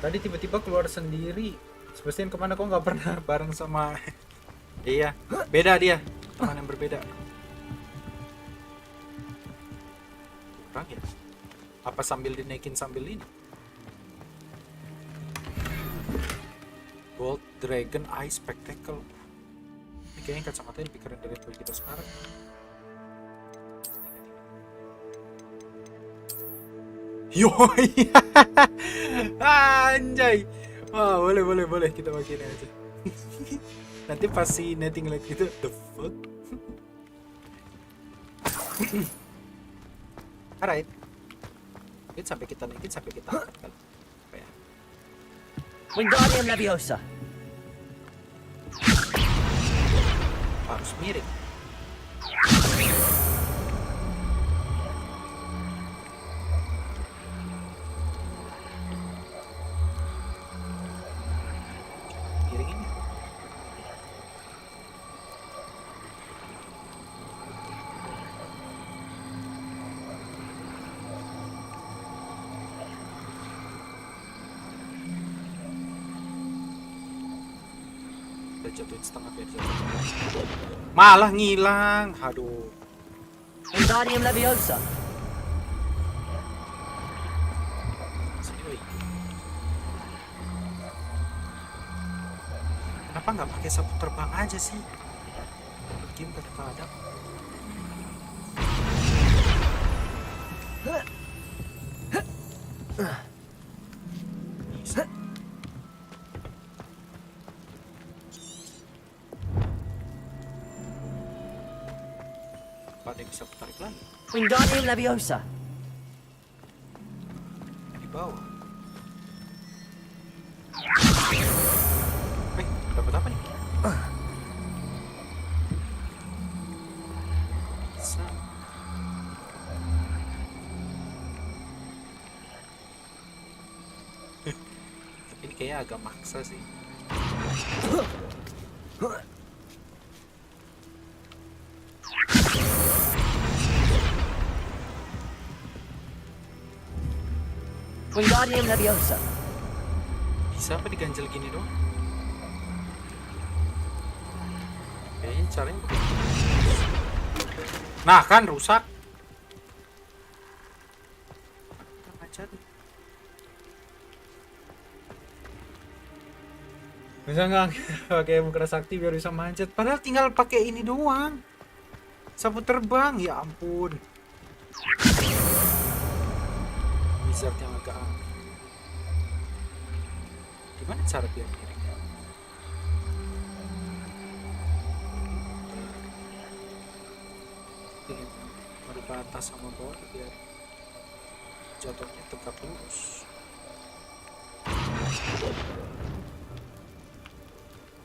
Tadi tiba-tiba keluar sendiri. Sebastian kemana kok nggak pernah bareng sama? Iya, beda dia. Teman yang berbeda. Kurang ya? Apa sambil dinaikin sambil ini? Gold Dragon Eye Spectacle. Ini kayaknya kacamatanya lebih keren dari kita sekarang. Yoi. Anjay. Wah, boleh kita pakai ini aja. Nanti pas si Nettie ngeliat gitu, the fuck. Alright. Kita sampai kita naikin sampai kita angkat. Wingardium Leviosa. Harus miring. Miring ini. jatuhin setengah biar jatuh. Malah ngilang. Aduh. Wingardium Leviosa. Kenapa nggak pakai sapu terbang aja sih? Game kadang-kadang. Bisa. Ada yang bisa tarik lagi. Wingardium Leviosa. Di bawah. Dapat apa nih? Bisa. Tapi ini kayaknya agak maksa sih. Wingardium Leviosa. Bisa apa diganjel gini doang? Kayaknya caranya bukan. Nah kan rusak. Bisa nggak pakai mukra sakti biar bisa manjat? Padahal tinggal pakai ini doang. Sapu terbang, ya ampun. Wizard yang agak aneh. Gimana cara biar miring? Merubah atas sama bawah biar jatuhnya tegak lurus.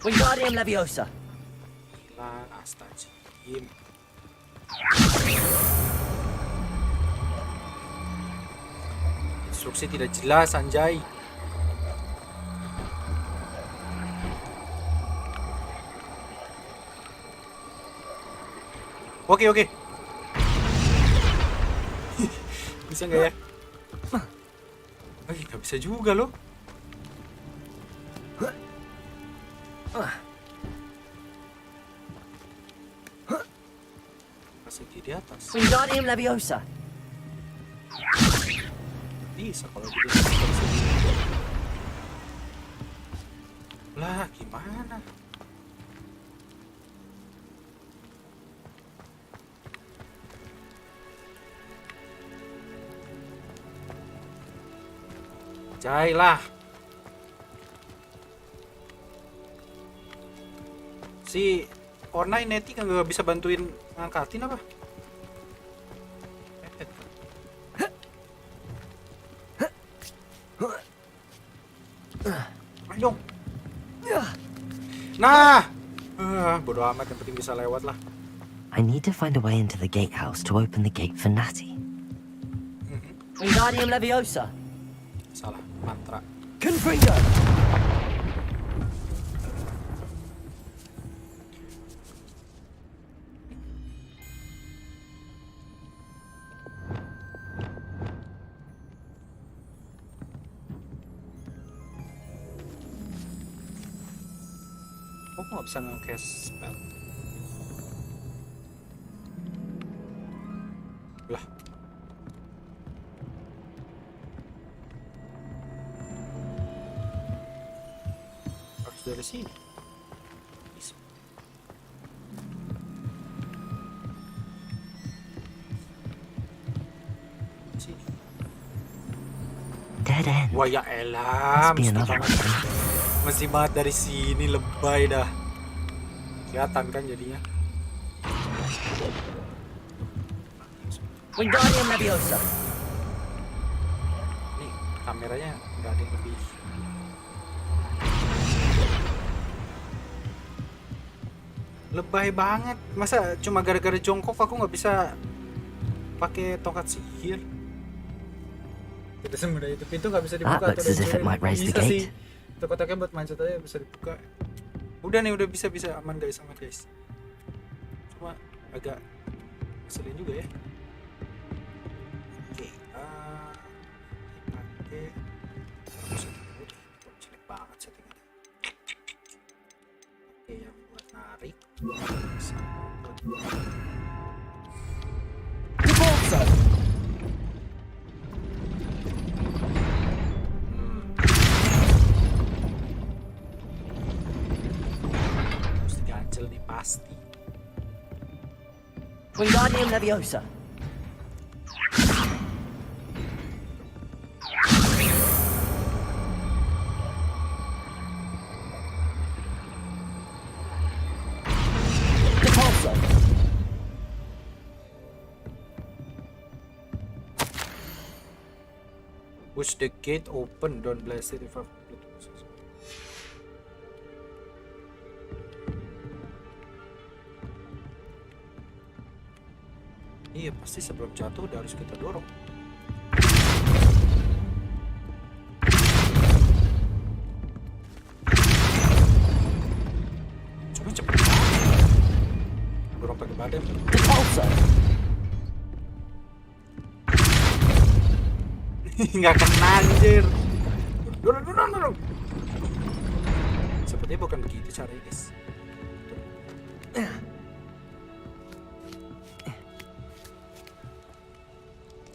Wingardium Leviosa. Gila, astagfirullah. Instruksi tidak jelas, anjay. Oke. Bisa nggak ya? Nggak bisa juga loh. Masih di atas. Wingardium Leviosa. Bisa kalau gitu. Lah, gimana? Jailah. Si Ornai Neti kan gak bisa bantuin ngangkatin apa? Ayo. Nah, bodo amat, yang penting bisa lewat lah. I need to find a way into the gatehouse to open the gate for Natty. Wingardium Leviosa. Salah, mantra. Confringo. Kok nggak bisa nge-cast spell? Lah. Harus dari sini. Bisa. Sini. Dead end. Wah ya elah, Must be another one. mesti banget dari sini, lebay dah. Kelihatan kan jadinya. Wingardium Leviosa. Nih, kameranya nggak ada yang lebih. Lebay banget. Masa cuma gara-gara jongkok aku nggak bisa pakai tongkat sihir? Itu semudah itu. Pintu nggak bisa dibuka. That looks as if it might raise the Bisa sih. gate. Itu kotaknya buat manjat aja bisa dibuka. Udah nih, udah bisa aman guys, Cuma agak ngeselin juga ya. Oke, pakai jelek banget settingannya. yang buat narik. Mesti ganjel nih pasti. Wingardium Leviosa. Push the gate open, don't blast it if I... Iya, pasti sebelum jatuh udah harus kita dorong. Cuma cepet banget. Dorong pakai badan. Nggak kena anjir. Dorong. Sepertinya bukan begitu caranya, guys.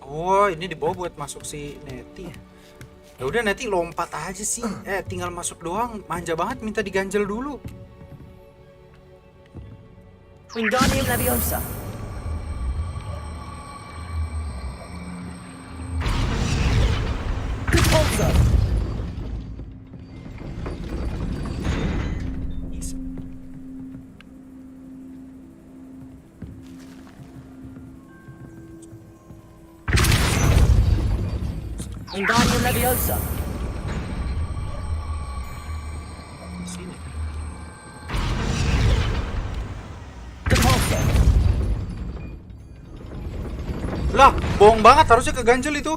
Oh, ini dibawa buat masuk si Nettie. Ya udah, Nettie lompat aja sih. Tinggal masuk doang. Manja banget, minta diganjel dulu. Wingardium Leviosa. Wingardium Leviosa. Sini. Lah, bohong banget, harusnya keganjel itu.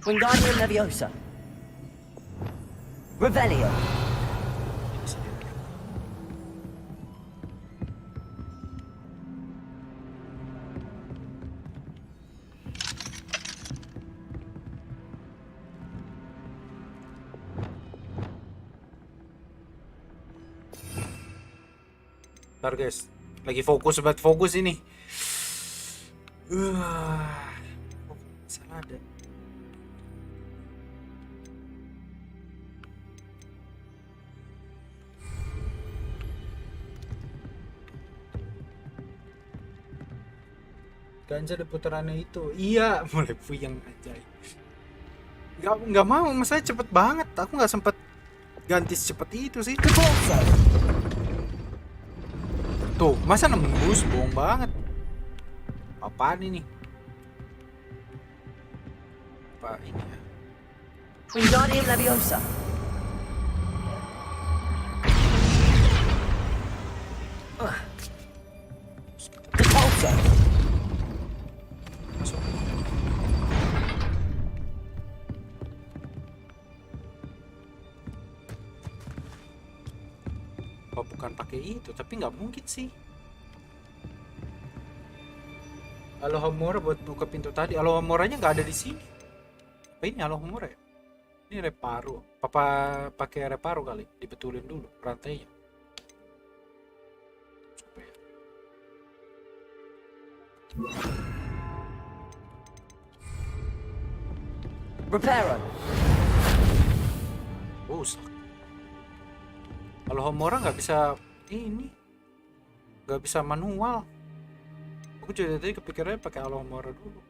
Wingardium Leviosa. Revelio. Ntar guys, lagi fokus ini. Salah ada. Ganja di putarannya itu. Iya, mulai puyeng aja. Nggak mau, masalahnya cepet banget. Aku nggak sempet ganti secepat itu sih. Tuh, masa nembus, bohong banget. Apaan ini? Apa ini ya? Wingardium Leviosa. Oh, bukan pakai itu, tapi nggak mungkin sih. Alohomora buat buka pintu tadi. Alohomoranya nggak ada di sini. Apa ini Alohomora ya? Ini reparo. Papa pakai reparo kali, dibetulin dulu rantainya. Coba ya. Reparo. Rusak. Alohomora nggak bisa ini, nggak bisa manual. Aku juga tadi kepikirannya pakai Alohomora dulu.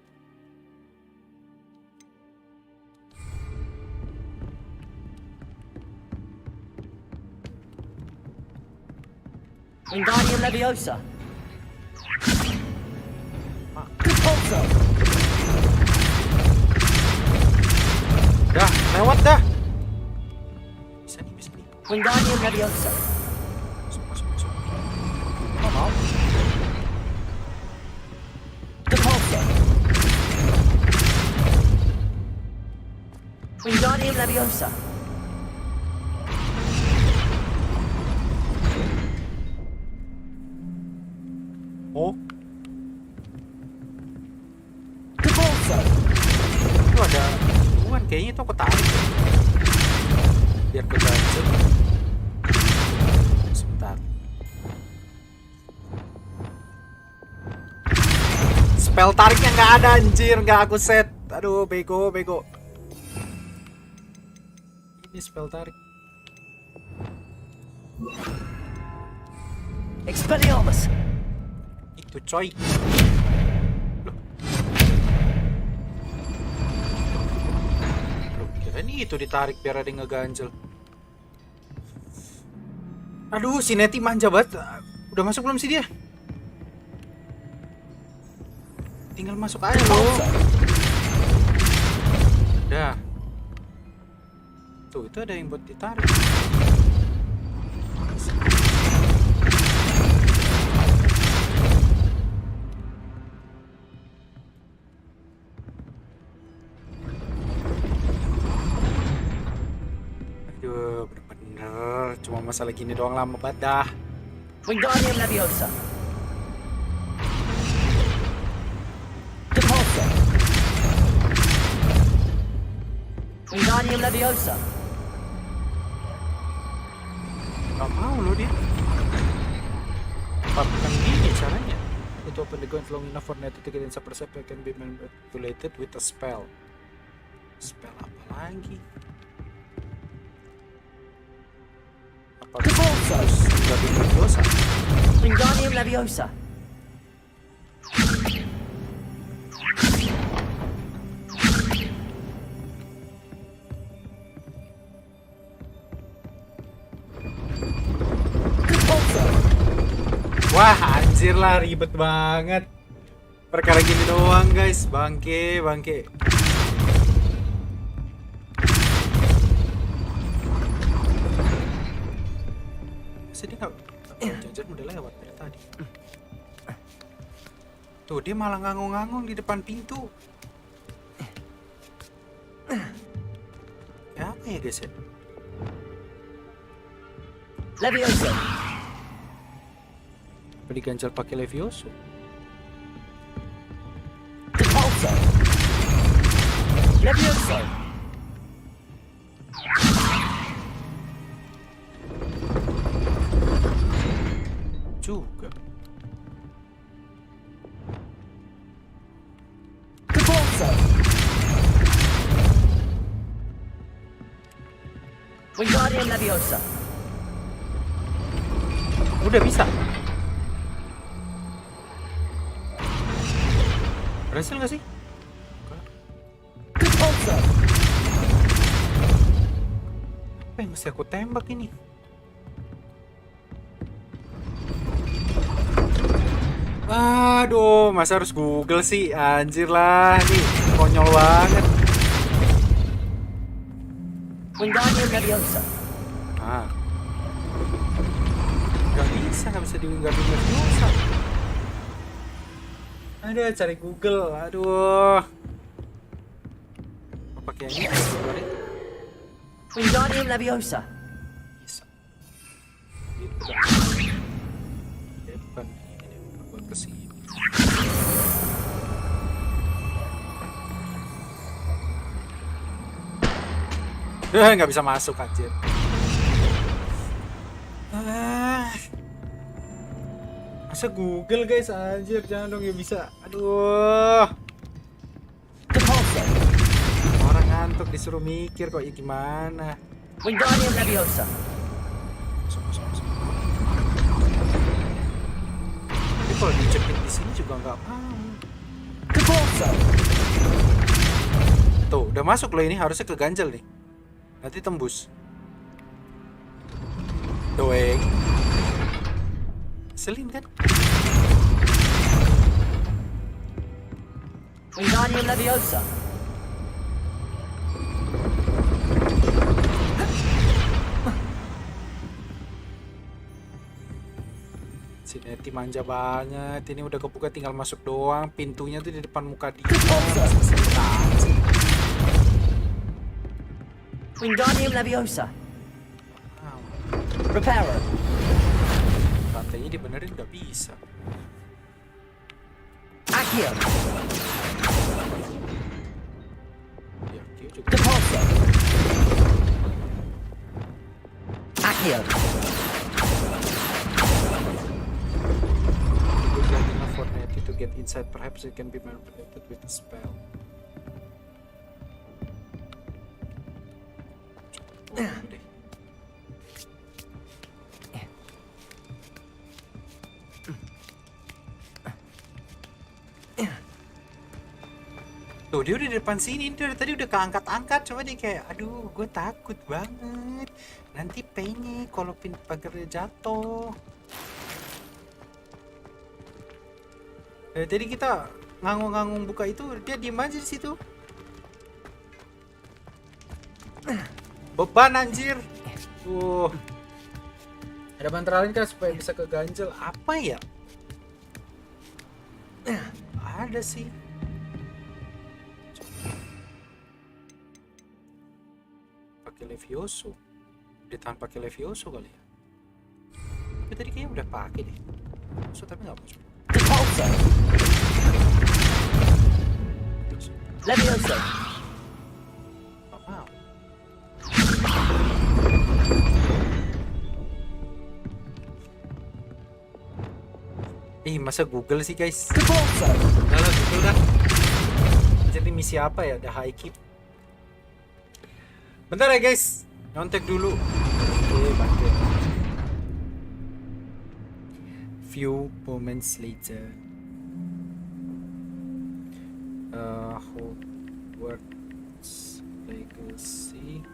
Wingardium Leviosa. Dah, lewat dah. Bisa nih. Wingardium Leviosa. Masuk. Oh, mau. Wingardium Leviosa. Oh. Devolso. Itu ada bukan kayaknya itu aku tarik ya. Biar keganjel. Sebentar. Spell tariknya nggak ada anjir, nggak aku set. Aduh, bego. Ini spell tarik. Expelliarmus. Itu coy. Loh, kira ini itu ditarik biar ada yang ngeganjel. Aduh, si Neti manja banget. Udah masuk belum sih dia? Tinggal masuk aja loh. Udah. Tuh, itu ada yang buat ditarik. Aduh, bener-bener. Cuma masalah gini doang lama banget dah. Wingardium Leviosa. Devolso. Wingardium Leviosa. Gak mau loh dia. Bukan gini caranya. Itu open the ground long enough for net to get inside perception can be manipulated with a spell. Spell apa lagi? Apa? Wingardium Leviosa. Wingardium Leviosa. Wah, anjir lah, ribet banget. Perkara gini doang, guys. Bangke. Sedih nggak? Jajan udah lewat dari tadi. Tuh, dia malah ngangong-ngangong di depan pintu. Ya apa ya, guys ya? Leviosa. Diganjal pakai Levioso. Devolso. Leviosa. Juga. Devolso. Wingardium Leviosa. Udah bisa. Berhasil nggak sih? Devolso. Apa yang mesti aku tembak ini? Aduh, masa harus Google sih? Anjir lah, nih konyol banget. Wingardium Leviosa. Nggak bisa di Wingardium Leviosa. Aduh, cari Google. Aduh. Apa pakai ini? Wingardium Leviosa. Bisa. Bukan ini buat kesini. Nggak bisa masuk anjir. Masa Google guys, anjir, jangan dong, ya bisa. Aduh. Orang ngantuk disuruh mikir kok, ya gimana? Wingardium Leviosa. Tapi kalau dijepit di sini juga nggak mau. Tuh, udah masuk loh, ini harusnya ke ganjel nih. Nanti tembus. Doeng. Selin kan? Wingardium Leviosa. Si Neti manja banget. Ini udah kebuka, tinggal masuk doang. Pintunya tuh di depan muka dia. Wingardium Leviosa. Reparo. Rantainya dibenerin nggak bisa. Accio. Ya, Accio juga. Depulso. Accio. Enough for Nettie to get inside. Perhaps it can be manipulated with a spell. Tuh dia udah di depan sini, dia tadi udah keangkat-angkat, coba dia kayak, aduh gue takut banget, nanti penyek kalau pagarnya jatuh. Tadi kita ngangung-ngangung buka itu, dia diem aja di situ. Beban anjir. Ada banteralin kan supaya bisa keganjel. Apa ya? Ada sih. Pakai Levioso. Ditahan pakai Levioso kali ya. Tapi tadi kayaknya udah pakai deh. So tapi nggak mau. Leviosa. Nggak mau. Masa Google sih guys? Nah, Google dah. Jadi misi apa ya? Ada high keep. Bentar ya guys, nyontek dulu. Oke, bantu. Few moments later. Hogwarts Legacy.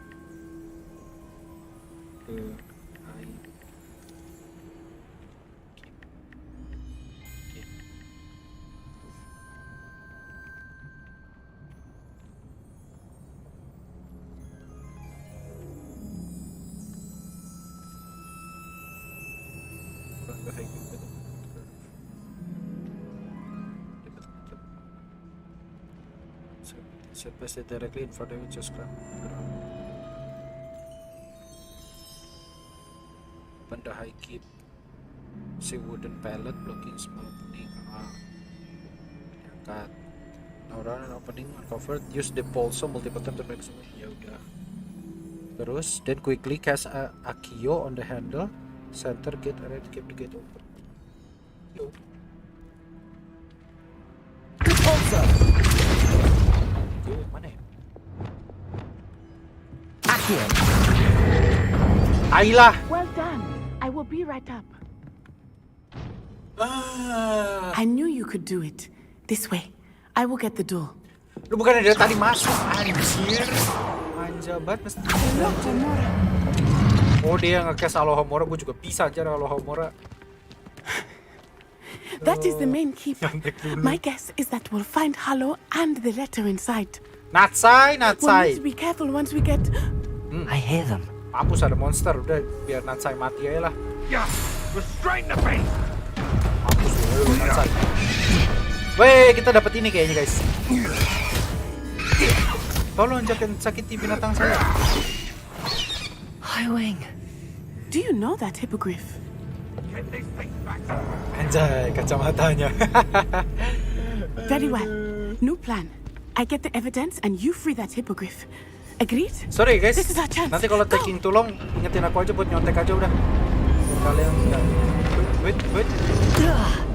Set pass it directly in front of you, just grab. Open the high keep. See wooden pallet blocking small opening. Angkat. Now run an opening uncovered. Use the pulse multiple times to break something. Ya udah. Terus, then quickly cast Accio on the handle. Center gate area to keep the gate open. Yo. Mana ya? Accio. Ailah. Well done. I will be right up. I knew you could do it. This way. I will get the door. Lu bukan dari tadi masuk, anjir. Manja banget mesti. Oh dia nge-cast Alohomora, gue juga bisa aja Alohomora. That is the main keep. My guess is that we'll find Halo and the letter inside. Natsai. We'll need to be careful once we get... I hear them. Mampus ada monster, udah biar Natsai mati aja lah. Yeah, restrain the beast. Mampus Natsai. Weh, kita dapat ini kayaknya guys. Tolong jangan sakiti binatang saya. Highwing. Do you know that hippogriff? Anjay, kacamatanya. Very well. New plan. I get the evidence and you free that hippogriff. Agreed? Sorry guys. This is our chance. Nanti kalau taking too long, ingetin aku aja buat nyontek aja udah. Kalian enggak. Wait.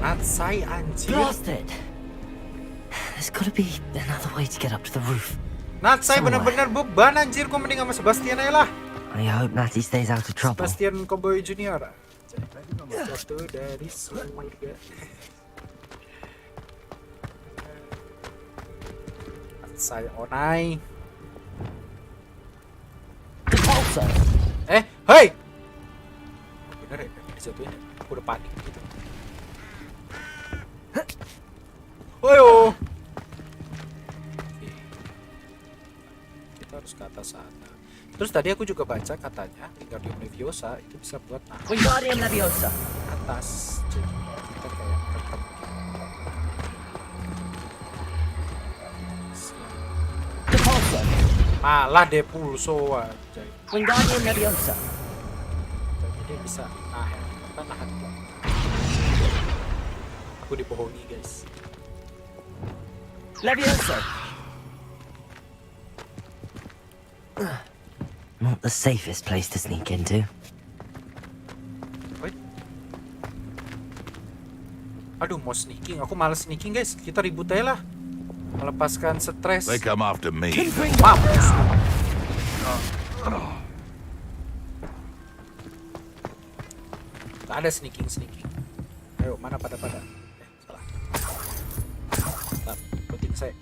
Natsai anjir. Blasted. There's gotta be another way to get up to the roof. Natsai bener-bener beban anjir, gua mending sama Sebastian aja lah. I hope Natty stays out of trouble. Sebastian Cowboy Junior. Satu dari surga. Natsai onai. Hei! Bener ya, dijatuhin ya? Aku udah panik gitu. Oke. Kita harus ke atas sana. Terus tadi aku juga baca katanya Wingardium Leviosa itu bisa buat Wingardium Leviosa. atas. Jadi kita kayak tetap Malah deh pulso aja. Wingardium Leviosa. Jadi dia bisa nahan. Aku dibohongi guys. Leviosa. Not the safest place to sneak into. Aduh, mau sneaking. Aku malas sneaking, guys. Kita ribut aja lah. Melepaskan stres. They come after me. Mampus. Gak ada sneaking. Ayo, mana pada. Salah. Bentar, ikutin saya.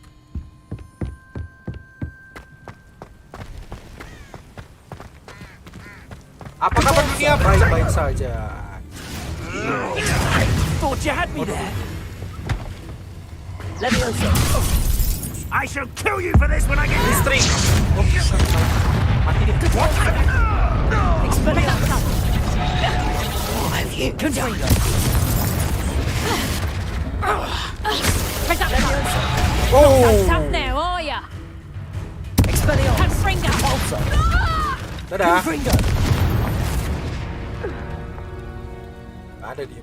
Apa kabar dunia? Baik-baik saja. Thought you had me there. Leviosa. I shall kill you for this when I get Listrik. Mati dia. Expelliarmus. Have you done? Tough now, are ya? Expelliarmus. Confringo. Dadah. Confringo. Ada diam.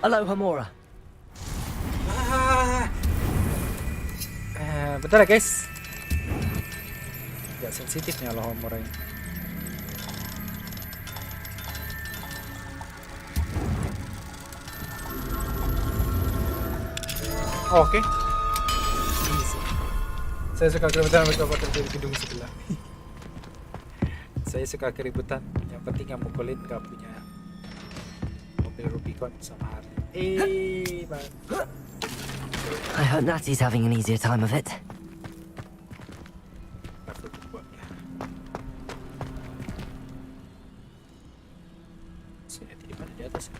Hello, Hamura. Bentar ya guys. Gak sensitif nih kalau Hamura ini. Oke. Easy. Saya suka keributan mencoba terjadi gedung sebelah. Saya suka keributan. Yang penting yang mukulin gak punya mobil Rubicon sama Harley. I hope Natty's having an easier time of it. Sini di mana di atas?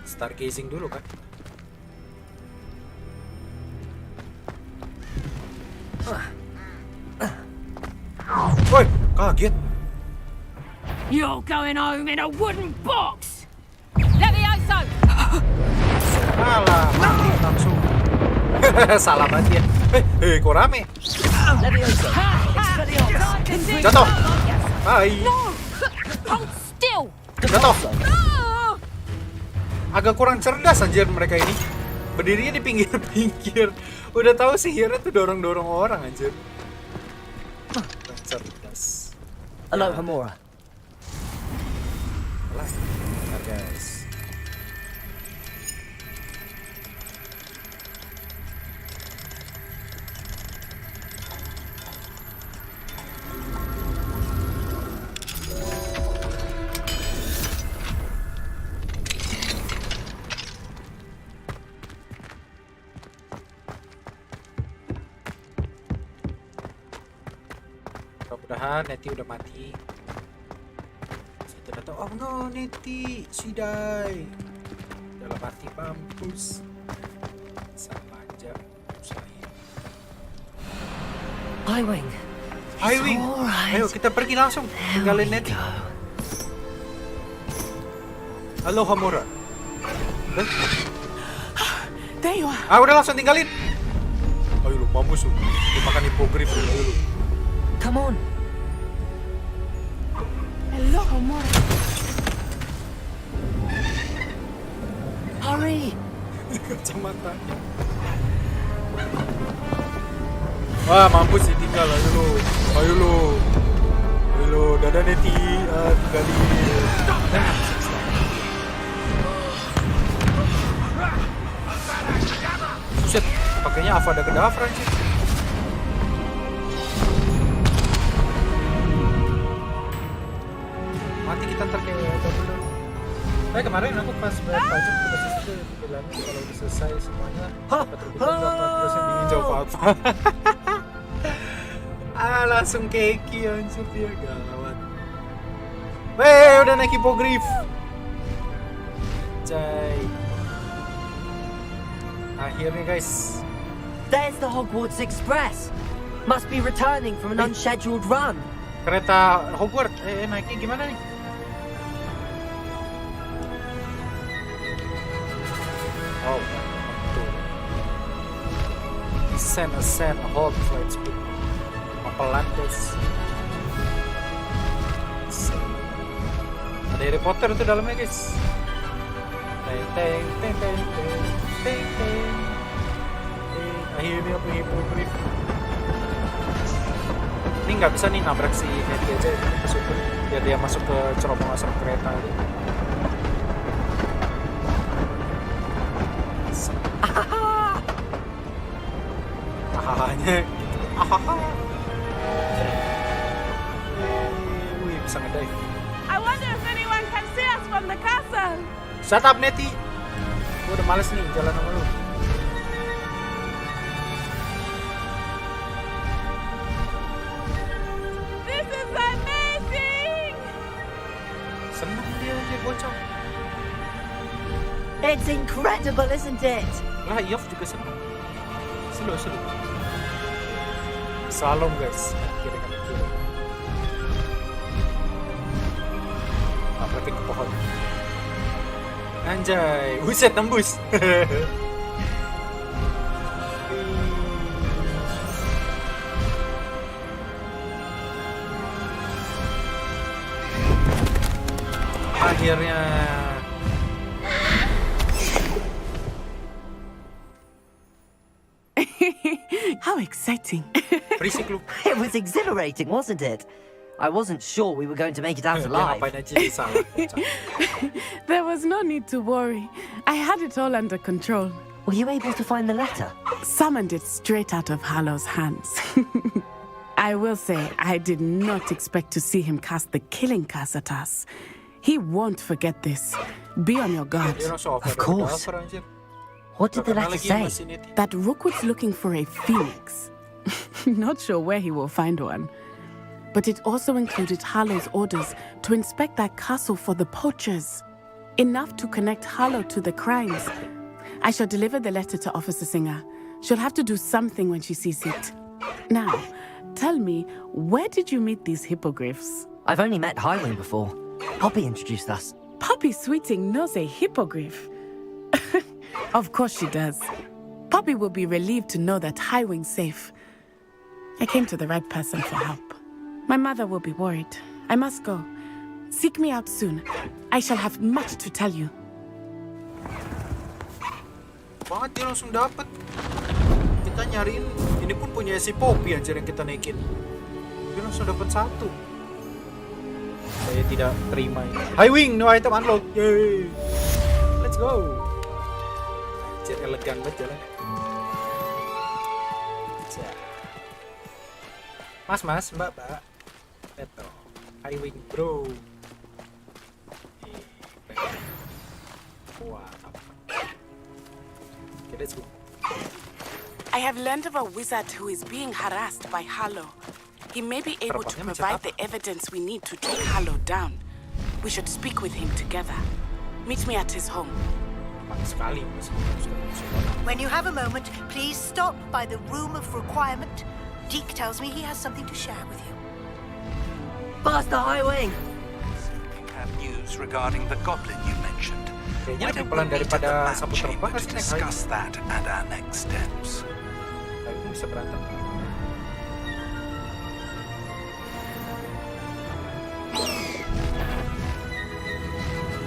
Stargazing dulu kan? Woi, kaget. You're going home in a wooden box. Levioso. Alah, mati langsung. Salah banget ya. Kok rame? Leviosa. Jatuh. Hai. Hold still. Jatuh. Agak kurang cerdas anjir mereka ini. Berdirinya di pinggir-pinggir. Udah tahu sihirnya tuh dorong-dorong orang anjir. Cerdas. Hello, Hamura. Nah, guys. Mudah-mudahan Nettie udah mati. Saya tidak tahu. Oh no, Nettie, she die. Dalam mati mampus. Sama aja saya. Highwing. Highwing. Ayo kita pergi langsung. Tinggalin Nettie. Halo Hamura. There you are. Udah langsung tinggalin. Ayo lu mampus lu. Lu makan hipogrif lu. Ayo lu. Come on. Hello, Hamura. Hurry. Kacamata. Wah, mampus sih tinggal. Ayo lu. Ayo lu. Ayo lu. Dadah Nettie. Tinggalin. Buset. Pakainya Avada Kedavra sih. Mati kita ntar kayak kemarin aku pas bayar pajak ke basis itu bilangin kalau udah selesai semuanya dapat Rubicon terus yang ingin jawab apa. Langsung keki anjir dia gawat. Weh, udah naik hipogrif. Cai. Akhirnya guys. There's the Hogwarts Express. Must be returning from an unscheduled run. Kereta Hogwarts. Naiknya gimana nih? Oh, betul. Ascend, hold, flight speed. Pelan guys. Ada Harry Potter tuh dalamnya guys. Teng. Akhirnya punya hippogriff. Ini nggak bisa nih nabrak si Nettie aja, masuk biar dia masuk ke cerobong asap kereta. Ahahanya gitu. Wih, bisa ngedive. I wonder if anyone can see us from the castle. Shut up, Nettie. Gue udah males nih jalan sama lu. This is amazing. Seneng dia bocah. It's incredible, isn't it? Lah, Yof juga seneng. Seru. Slalom guys, kiri. Nabrakin ke pohon. Anjay, buset tembus. Akhirnya. How exciting. It was exhilarating, wasn't it? I wasn't sure we were going to make it out alive. There was no need to worry. I had it all under control. Were you able to find the letter? Summoned it straight out of Hallow's hands. I will say, I did not expect to see him cast the killing curse at us. He won't forget this. Be on your guard. Of course. What did the letter say? That Rookwood's looking for a phoenix. Not sure where he will find one. But it also included Hallow's orders to inspect that castle for the poachers. Enough to connect Hallow to the crimes. I shall deliver the letter to Officer Singer. She'll have to do something when she sees it. Now, tell me, where did you meet these hippogriffs? I've only met Highwing before. Poppy introduced us. Poppy Sweeting knows a hippogriff. Of course she does. Poppy will be relieved to know that Highwing's safe. I came to the right person for help. My mother will be worried. I must go. Seek me out soon. I shall have much to tell you. Banget dia langsung dapet. Kita nyariin, ini pun punya si Poppy anjir yang kita naikin. Dia langsung dapet satu. Saya tidak terima ini. Highwing, no item unlock. Yay. Let's go. Anjir elegan banget jalan. Mas, mbak. Beto. Highwing bro. Wah. Okay, let's go. I have learned of a wizard who is being harassed by Hallow. He may be able to provide the evidence we need to take Hallow down. We should speak with him together. Meet me at his home. When you have a moment, please stop by the Room of Requirement. Deke tells me he has something to share with you. Faster, Highwing! Have news regarding the goblin you mentioned. Kayaknya lebih pelan daripada sapu terbang to discuss that and our next steps. Highwing bisa berantem.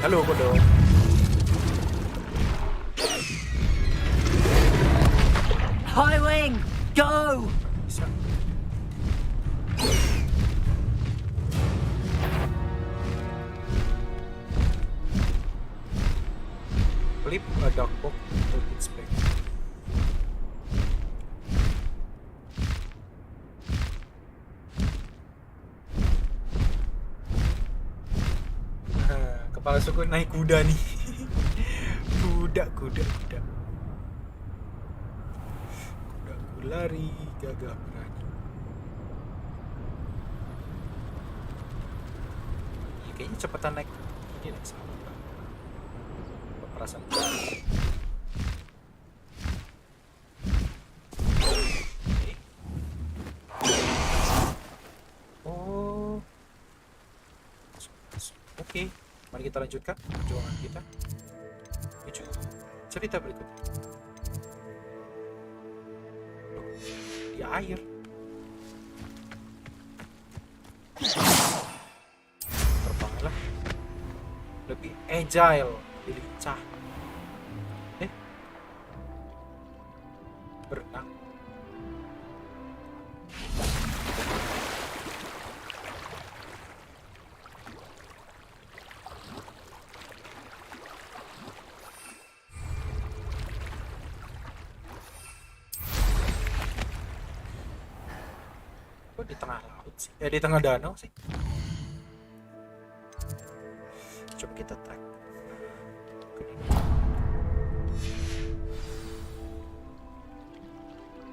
Halo, bodoh. Highwing, go! Flip a dog book to inspect. Kepala suku naik kuda nih. Kuda. Kudaku lari gagah berani. Kayaknya cepetan naik ini naik sama. Perasaan. Oh. Oke. Mari kita lanjutkan perjuangan kita. Menuju Cerita berikutnya. Di air. Terbanglah. Lebih agile, lebih lincah. Berenang. Kok di tengah laut sih? Di tengah danau sih. Coba kita track.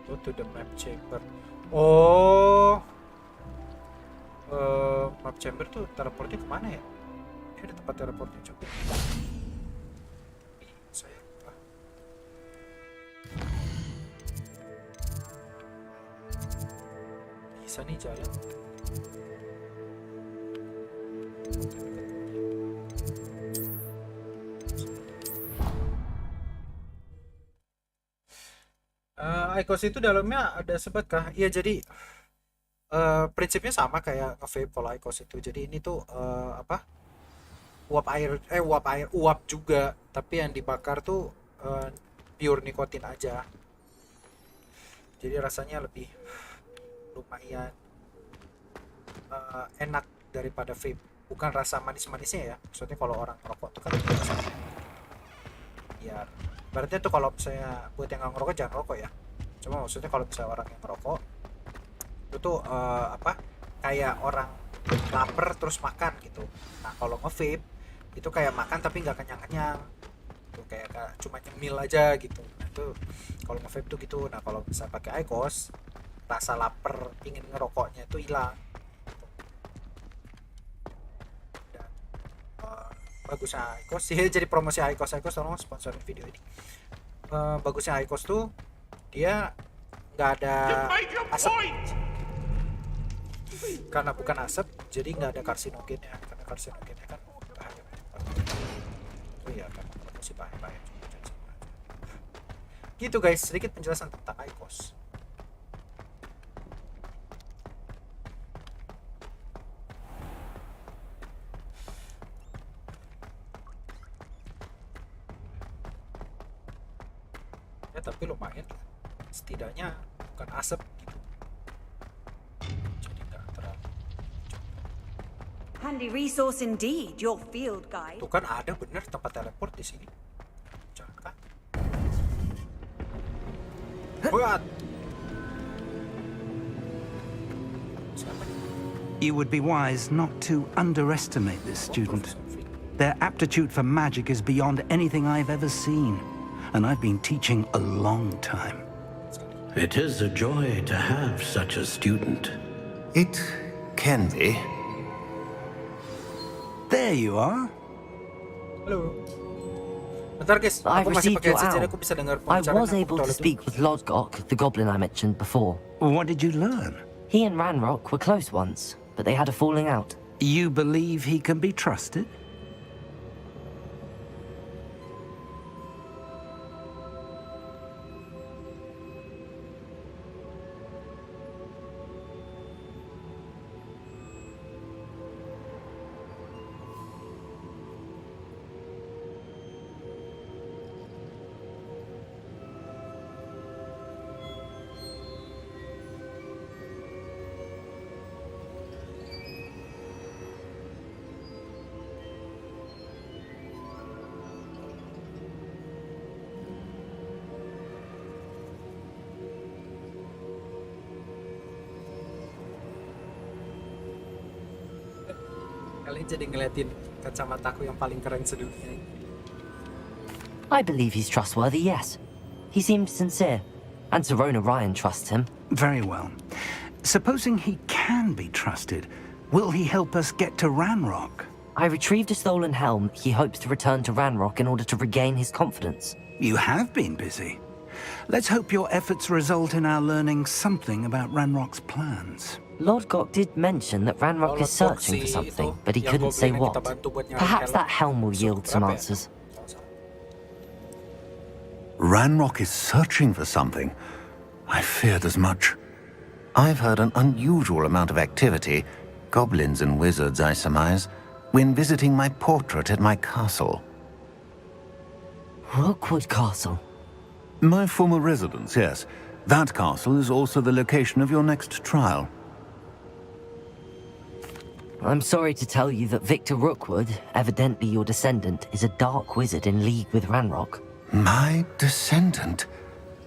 Go to the map chamber. Oh, map chamber tuh teleportnya kemana ya? Ini ada tempat teleportnya, coba. Saya lupa. Bisa nih jalan. IQOS itu dalamnya ada sebat kah? Iya, jadi prinsipnya sama kayak nge-vape kalau IQOS itu. Jadi ini tuh uap juga, tapi yang dibakar tuh pure nikotin aja. Jadi rasanya lebih lumayan enak daripada vape. Bukan rasa manis-manisnya ya. Maksudnya kalau orang ngerokok tuh kan rasa biar berarti tuh kalau misalnya buat yang nggak ngerokok jangan ngerokok ya. Cuma maksudnya kalau misalnya orang yang ngerokok itu tuh kayak orang lapar terus makan gitu. Nah kalau nge-vape itu kayak makan tapi nggak kenyang-kenyang, tuh kayak cuma nyemil aja gitu. Nah itu kalau nge-vape tuh gitu. Nah kalau bisa pakai IQOS, rasa lapar ingin ngerokoknya itu hilang. Dan bagusnya IQOS sih, jadi promosi IQOS tolong sponsorin video ini. Bagusnya IQOS tuh dia nggak ada asap, karena bukan asap jadi nggak ada karsinogennya, karena karsinogennya kan bahaya. Oh iya kan promosi bahaya gitu guys, sedikit penjelasan tentang IQOS. Ya tapi lumayan, setidaknya bukan asap gitu, jadi nggak terlalu. Handy resource indeed, your field guide. Tuh kan ada bener tempat teleport di sini. Jangan kan? Buat. You would be wise not to underestimate this student. Their aptitude for magic is beyond anything I've ever seen, and I've been teaching a long time. It is a joy to have such a student. It can be. There you are. Halo. Bentar guys, I aku masih received pakai your headset, owl. aku bisa dengar I pembicaraan was aku able to toilet speak with Lodgok, the goblin I mentioned before. What did you learn? He and Ranrock were close once, but they had a falling out. You believe he can be trusted? Kalian jadi ngeliatin kacamataku yang paling keren sedunia. I believe he's trustworthy, yes. He seemed sincere, and Serona Ryan trusts him. Very well. Supposing he can be trusted, will he help us get to Ranrock? I retrieved a stolen helm. He hopes to return to Ranrock in order to regain his confidence. You have been busy. Let's hope your efforts result in our learning something about Ranrock's plans. Lodgok did mention that Ranrock is searching for something, but he couldn't say what. Perhaps that helm will yield some answers. Ranrock is searching for something. I feared as much. I've heard an unusual amount of activity, goblins and wizards, I surmise, when visiting my portrait at my castle. Rookwood Castle? My former residence, yes. That castle is also the location of your next trial. I'm sorry to tell you that Victor Rookwood, evidently your descendant, is a dark wizard in league with Ranrock. My descendant?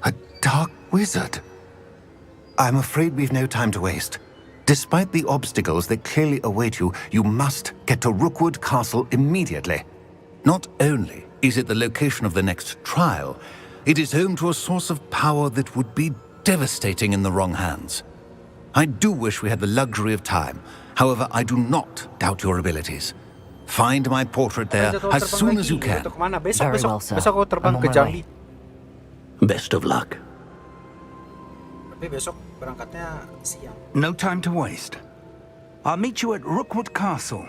A dark wizard? I'm afraid we've no time to waste. Despite the obstacles that clearly await you, you must get to Rookwood Castle immediately. Not only is it the location of the next trial, it is home to a source of power that would be devastating in the wrong hands. I do wish we had the luxury of time. However, I do not doubt your abilities. Find my portrait there as soon as you can. Very well, sir. Besok aku terbang ke Jambi. Best of luck. Tapi besok berangkatnya siang. No time to waste. I'll meet you at Rookwood Castle.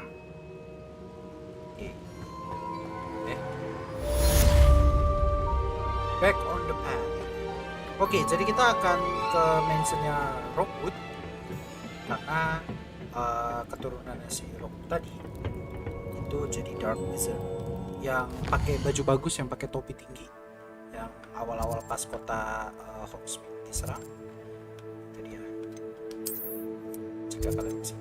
Back on the path. Oke, jadi kita akan ke mansionnya Rookwood karena keturunannya si Rookwood tadi itu jadi dark wizard yang pakai baju bagus, yang pakai topi tinggi, yang awal-awal pas kota Hogsmeade diserang. Itu dia. Jika kalian bisa.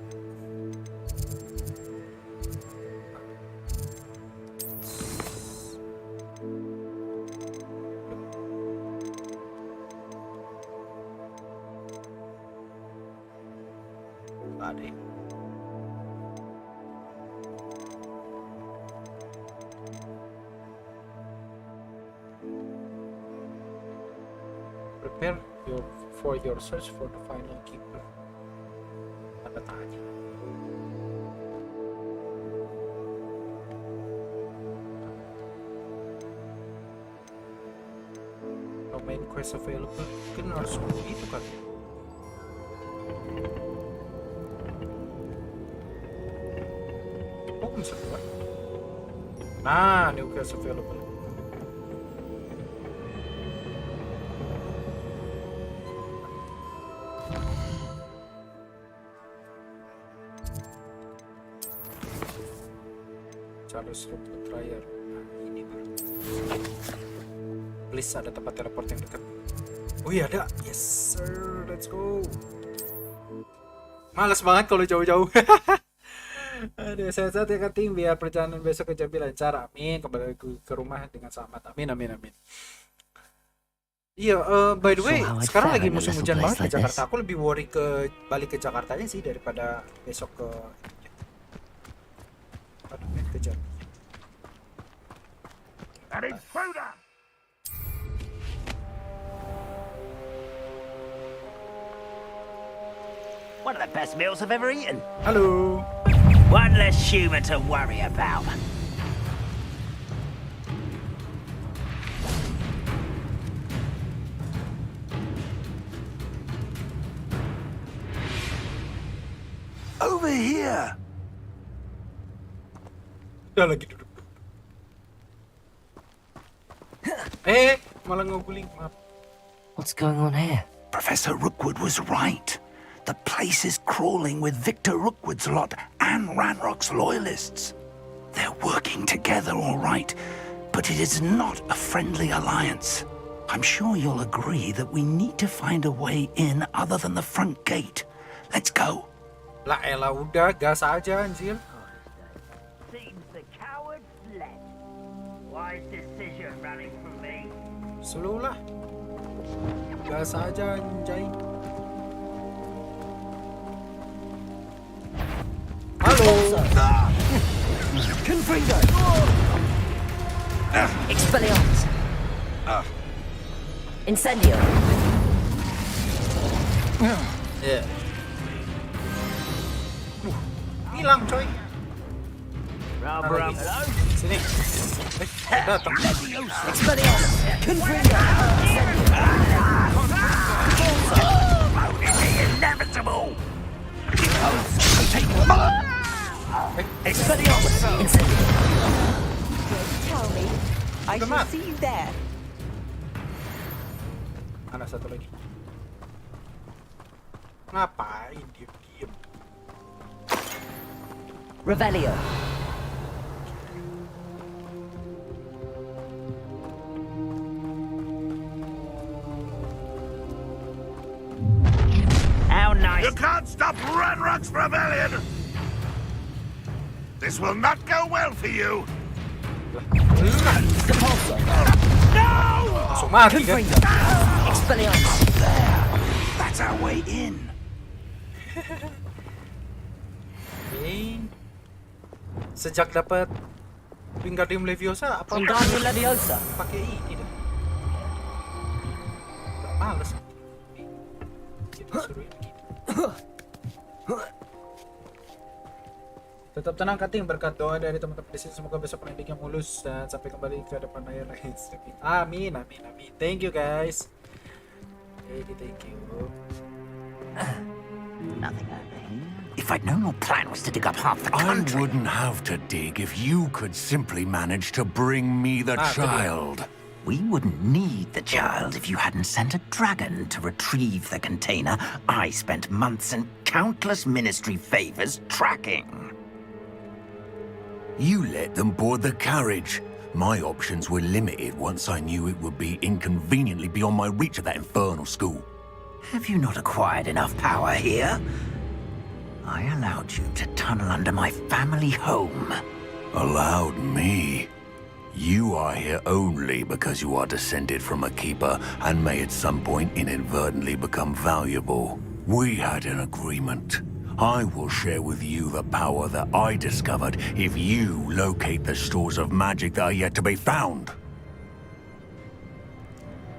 Prepare for your search for the final keeper. Tanda tangannya. No main quest available. Mungkin harus itu kan. Oh, bisa keluar. Nah, new quest available. Charles Rookwood Trier. Nah, ini baru. Please ada tempat teleport yang dekat. Oh iya ada. Yes sir, let's go. Males banget kalau jauh-jauh. Aduh, sehat-sehat ya Kak Tim, biar perjalanan besok ke Jambi lancar. Amin. Kembali ke rumah dengan selamat. Amin, amin, amin. Iya, by the way, sekarang lagi musim hujan banget di Jakarta. Aku lebih worry ke balik ke Jakartanya sih daripada besok ke kejar. An intruder! One of the best meals I've ever eaten. Hello. One less human to worry about. Over here. Udah lagi duduk. Malah ngoguling. Maaf. What's going on here? Professor Rookwood was right. The place is crawling with Victor Rookwood's lot and Ranrock's loyalists. They're working together, all right, but it is not a friendly alliance. I'm sure you'll agree that we need to find a way in other than the front gate. Let's go. Lah elah udah, gas aja anjir. Seems the coward fled. Wise decision running from me. Slow lah. Gas aja anjay. Halo. Confringo. Expelliarmus. Incendio. Yeah. Hilang coy. Hello. Sini. Datang. Expelliarmus. Confringo. Inevitable. Expelliarmus. Incendio. Tell me, I shall see you there. Mana satu lagi? Ngapain diem-diem? Revelio. How nice. You can't stop Ranrock's rebellion! This will not go well for you! Langsung mati kan? That's our way in. Okay. Sejak dapat Wingardium Leviosa apa Wingardium Leviosa pakai ini dah. Males. Tetap tenang Kating, berkat doa dari teman-teman di sini semoga besok pendidiknya mulus dan sampai kembali ke depan layar lagi. Amin, amin, amin. Thank you guys. Thank you. Nothing over here. If I'd known your plan was to dig up half the country... I wouldn't have to dig if you could simply manage to bring me the child. We wouldn't need the child if you hadn't sent a dragon to retrieve the container I spent months and countless ministry favors tracking. You let them board the carriage. My options were limited once I knew it would be inconveniently beyond my reach at that infernal school. Have you not acquired enough power here? I allowed you to tunnel under my family home. Allowed me? You are here only because you are descended from a keeper and may at some point inadvertently become valuable. We had an agreement. I will share with you the power that I discovered if you locate the stores of magic that are yet to be found.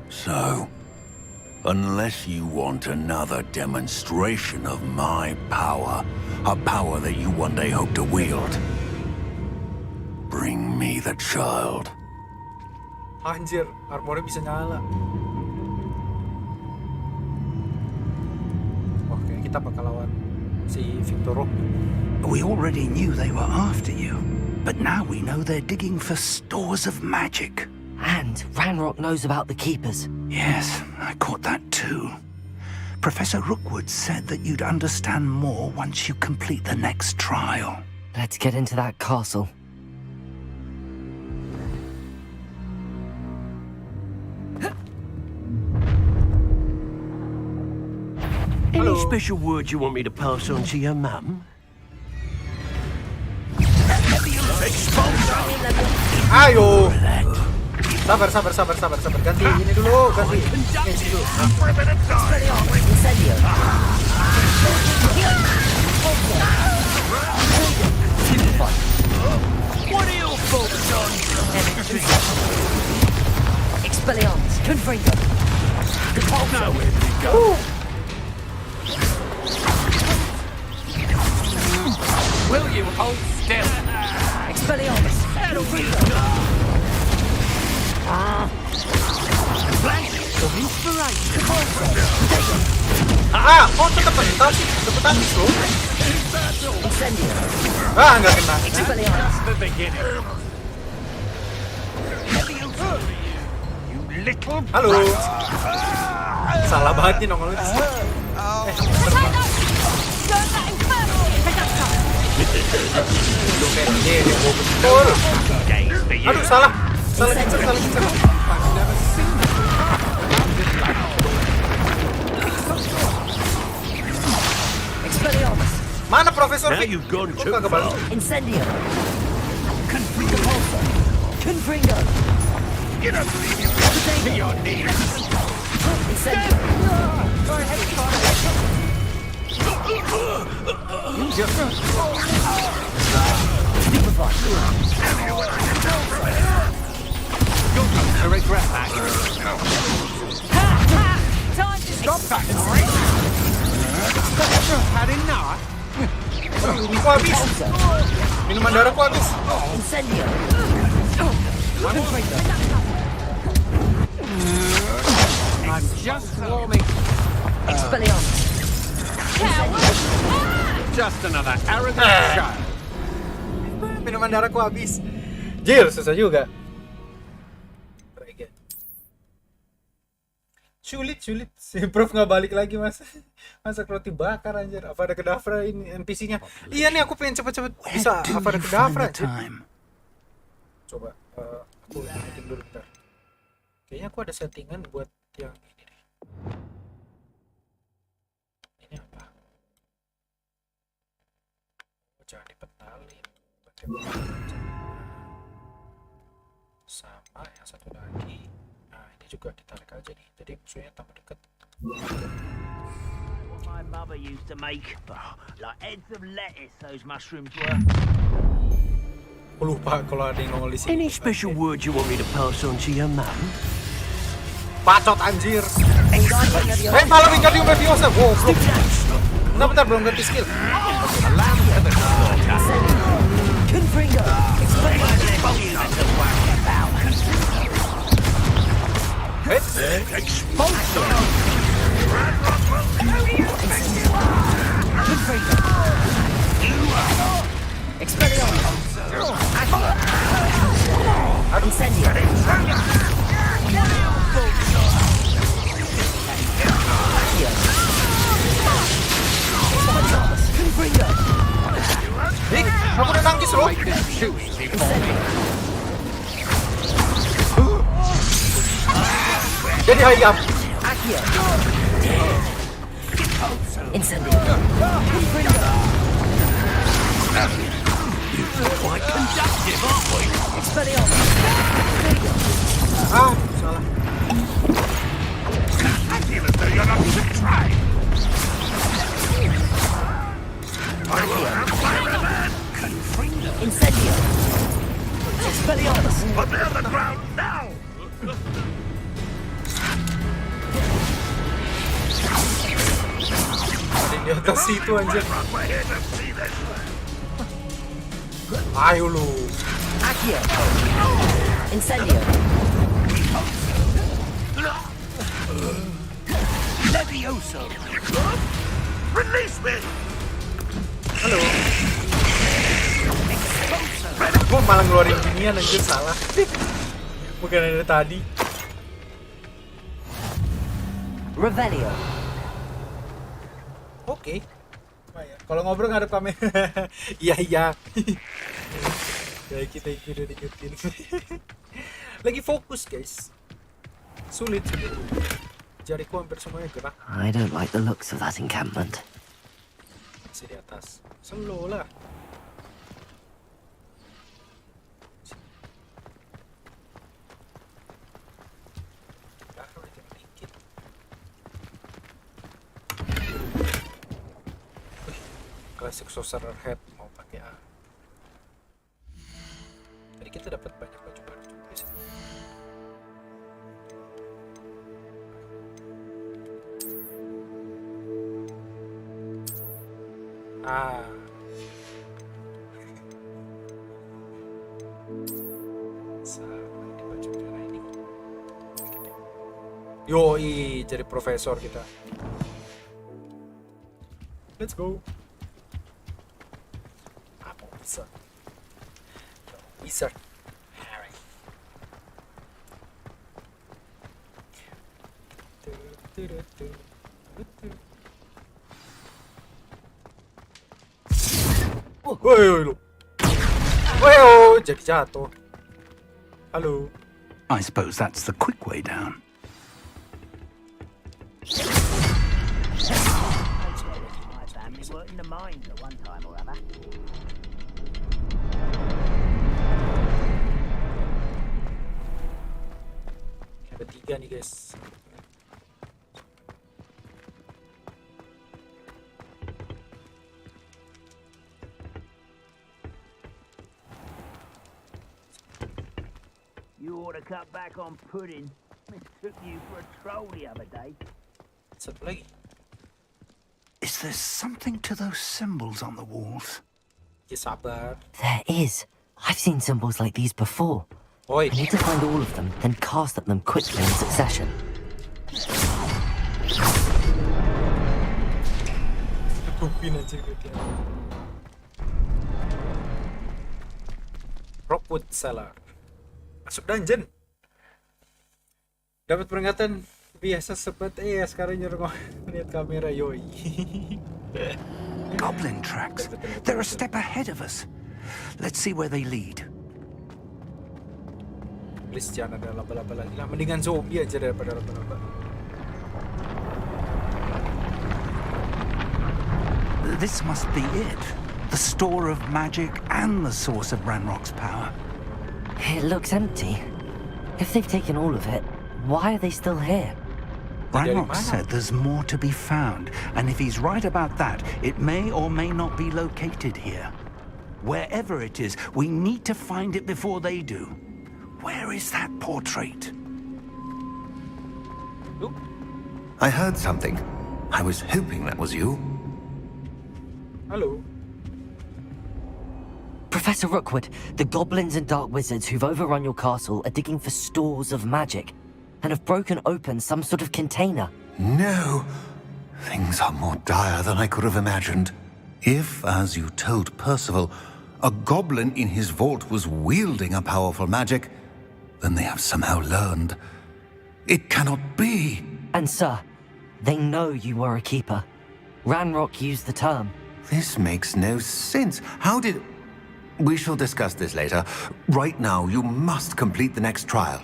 So, unless you want another demonstration of my power, a power that you one day hope to wield, bring me the child. Anjir, armornya bisa nyala. Oke, kita bakal lawan si Victor. We already knew they were after you, but now we know they're digging for stores of magic. And Ranrock knows about the Keepers. Yes, I caught that too. Professor Rookwood said that you'd understand more once you complete the next trial. Let's get into that castle. Any special words you want me to pass on to your mum? Ayo. Sabar. Ganti ini dulu, ganti. Ini dulu. What are your thoughts on Expelliarmus, Confringo. Nowhere to go. Will you hold still? Expelliarmus, Confringo. Flash of inspiration. Oh tetap mental sih, cepetan bro. Incendio. Nggak kena. Expelliarmus. The beginning. You little Halo. Salah banget nih nongol di sini. Betul. Aduh salah kincir. Expelliarmus. Mana Profesor Now you've gone too far. Incendio. Confringo. Get up to your knees. Incendio. Use your You'll come to regret that. Time to Stop that, Harry. Had enough. Ini kok habis. Minuman darahku habis. Incendio. I'm just warming. Expelliarmus. Just another arrogant child. Minuman darahku habis. Jil, susah juga. Sulit. Si Prof nggak balik lagi mas. Masak roti bakar anjir. Apa ada Kedavra ini NPC-nya? Iya nih aku pengen cepet-cepet bisa apa ada Kedavra anjir. Coba aku setting dulu bentar. Kayaknya aku ada settingan buat yang ini deh. Ini apa? Oh, jangan dipetalin. Sama yang satu lagi. Nah ini juga ditarik aja nih. Jadi musuhnya tambah dekat. What my mother used to make, like heads of lettuce, those mushrooms were. Aku lupa kalau ada yang nongol di sini. Any special word you want me to pass on to your mum? Bacot anjir. Malah Wingardium Leviosa. Wow, bentar belum ganti skill. Dik, aku udah nangis loh. Jadi hayam. Quite conductive, aren't we? Ah, salah. I will have my revenge! Incendio! Expelliarmus! Put me on the ground now! Ada di atas situ anjir. Ayo lu. Accio! Incendio! Levioso! Release me! Halo. Gua malah ngeluarin ginian anjir, salah. Bukan ada tadi. Revelio. Oke. Kalau ngobrol ngadep kamera. Iya. Kayak kita udah diikutin. Lagi fokus, guys. Sulit. Jariku hampir semuanya gerak. I don't like the looks of that encampment. Masih di atas. Slow lah. Classic Sorcerer Head mau pakai A. Tadi kita dapat banyak baju baru juga sih. Ah. Sama di baju merah ini. Yoi, jadi profesor kita. Let's go. Apa bisa? Wizard. Harry. Woi lu. Woi, jadi jatuh. Halo. I suppose that's the quick way down. My family worked in the mines at one time or other. Ada 3 nih guys. You ought to cut back on pudding. Mistook you for a troll the other day. Satu lagi. Is there something to those symbols on the walls? Ya sabar. There is. I've seen symbols like these before. Oi. I need to find all of them, then cast at them quickly in succession. Kupin aja gue dia. Rockwood Cellar. Masuk dungeon. Dapat peringatan Biasa seperti sekarang nyuruh lihat kamera yoi. Goblin tracks. They're a step ahead of us. Let's see where they lead. Please jangan ada laba-laba lagi lah. Mendingan zombie aja daripada laba-laba. This must be it. The store of magic and the source of Ranrock's power. It looks empty. If they've taken all of it, why are they still here? Ranrock said there's more to be found, and if he's right about that, it may or may not be located here. Wherever it is, we need to find it before they do. Where is that portrait? I heard something. I was hoping that was you. Hello. Professor Rookwood, the goblins and dark wizards who've overrun your castle are digging for stores of magic and have broken open some sort of container. No. Things are more dire than I could have imagined. If, as you told Percival, a goblin in his vault was wielding a powerful magic, then they have somehow learned. It cannot be. And sir, they know you were a keeper. Ranrock used the term. This makes no sense. How did... We shall discuss this later. Right now, you must complete the next trial.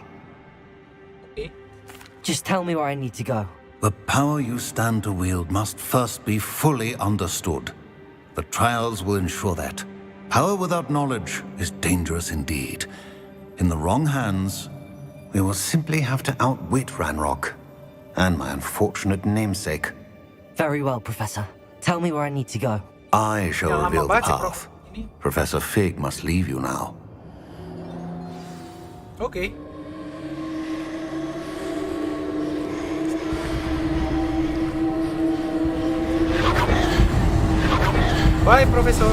Just tell me where I need to go. The power you stand to wield must first be fully understood. The trials will ensure that. Power without knowledge is dangerous indeed. In the wrong hands, we will simply have to outwit Ranrock and my unfortunate namesake. Very well, Professor. Tell me where I need to go. I shall reveal the path. Professor Fig must leave you now. Okay. Bye, Professor.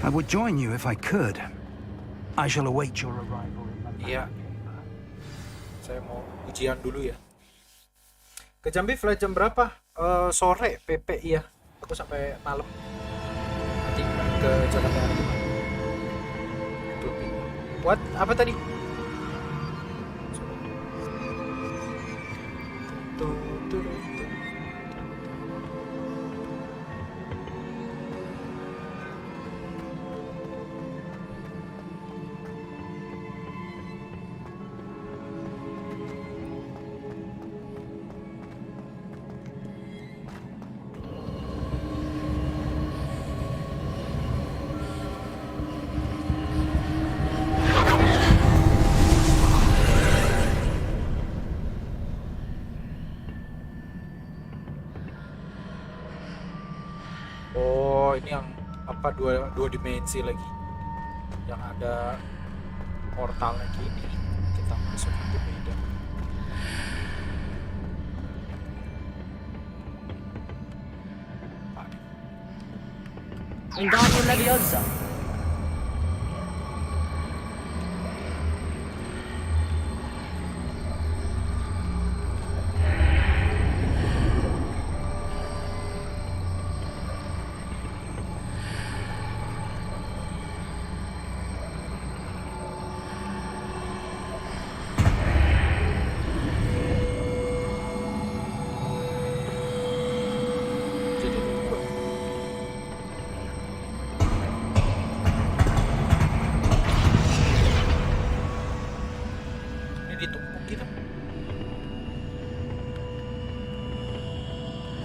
I would join you if I could. I shall await your arrival. Iya. Saya mau ujian dulu ya. Ke Jambi flight jam berapa? Sore PP ya. Aku sampai malam. Nanti ke Jakarta hari ini. What? Apa tadi? Ini yang apa dua dimensi lagi yang ada portalnya gini kita masuk ke beda. Wingardium Leviosa.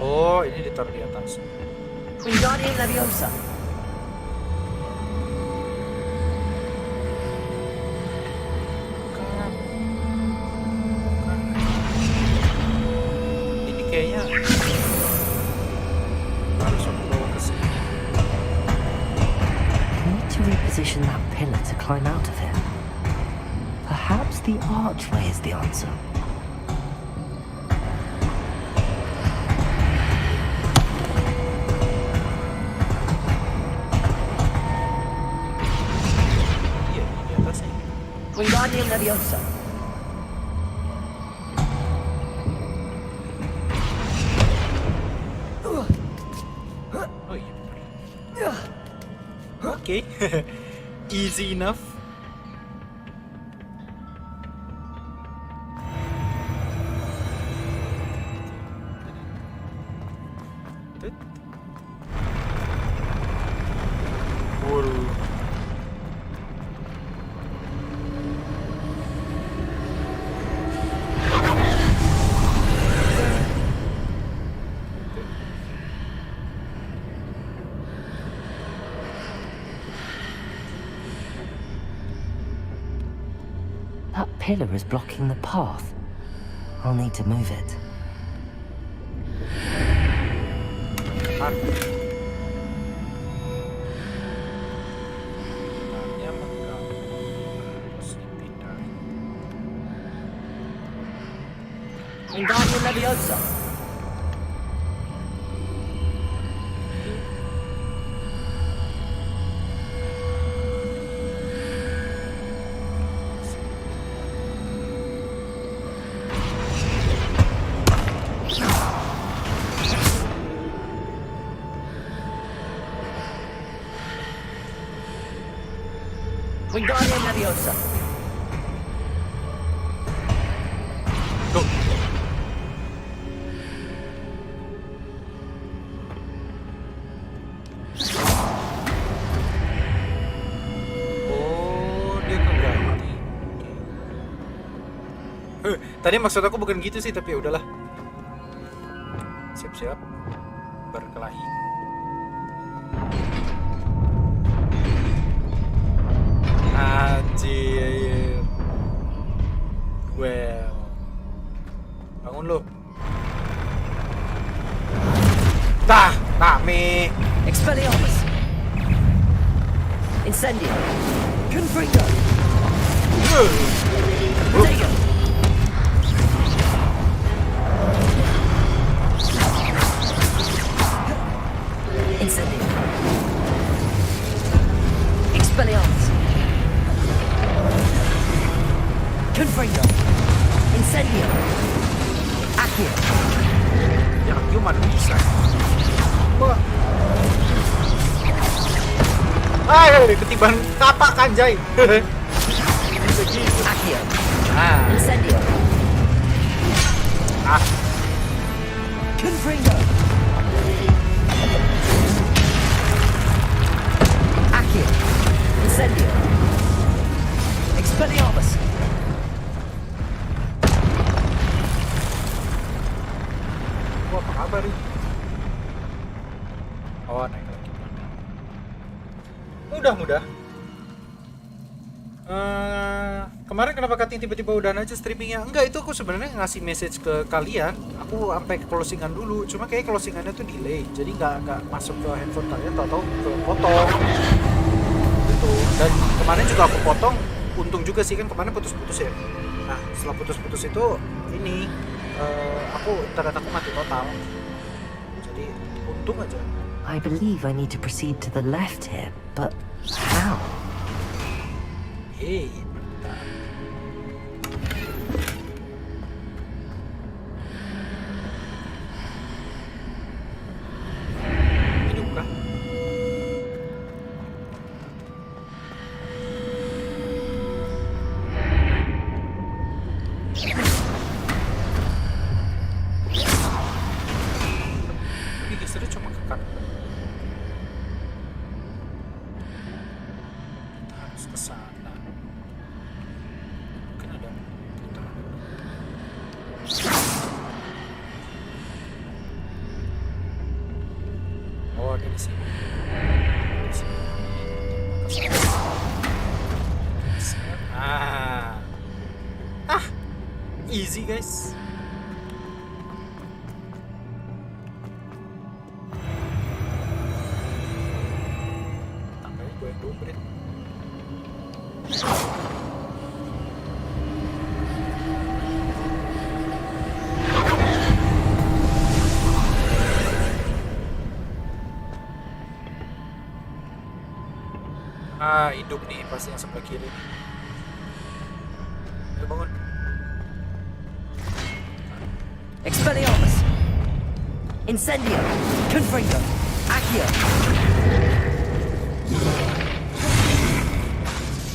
Oh, ini ditaruh di atas. Wingardium Leviosa. Ini kayaknya harus aku bawa ke sini. I need to reposition that pillar to climb out of here. Perhaps the archway is the answer. Wingardium Leviosa. Oh iya. Oke. Easy enough. That pillar is blocking the path. I'll need to move it. Wingardium Leviosa. Wingardium Leviosa. Go. Oh, dia keganti. Tadi maksud aku bukan gitu sih, tapi ya udahlah. Siap-siap berkelahi. Anjir. Well. Bangun lu. Tah, Mi. Expelliarmus. Incendio. Confringo. Dagger. Incendio. Expelliarmus. Confringo. Incendio. Accio. Yang cuma bisa. Wah. Ay, ketiban tapak anjay. Accio. Ah. Incendio. Ah. Confringo. Accio. Incendio. Expelliarmus. Wah, apa kabar ini? Oh, naik lagi. Mudah. Kemarin kenapa cutting tiba-tiba udahan aja streamingnya? Enggak, itu aku sebenarnya ngasih message ke kalian. Aku sampai ke closingan dulu. Cuma kayak closingannya tuh delay. Jadi nggak masuk ke handphone kalian. Tahu-tahu potong. Gitu. Dan kemarin juga aku potong. Untung juga sih, kan kemarin putus-putus ya. Nah, setelah putus-putus itu ini internet aku mati total. Jadi untung aja. I believe I need to proceed to the left here, but how? Hey. Hidup kah? Tapi gesernya cuma ke kanan. Kita harus ke sana. Mungkin ada putaran. Oh, dari sini. Dari sini. Ke sana. Easy guys. Tangganya gue yang dobret. Hidup nih pasti yang sebelah kiri. Ayo bangun. Expelliarmus. Incendio. Confringo. Accio.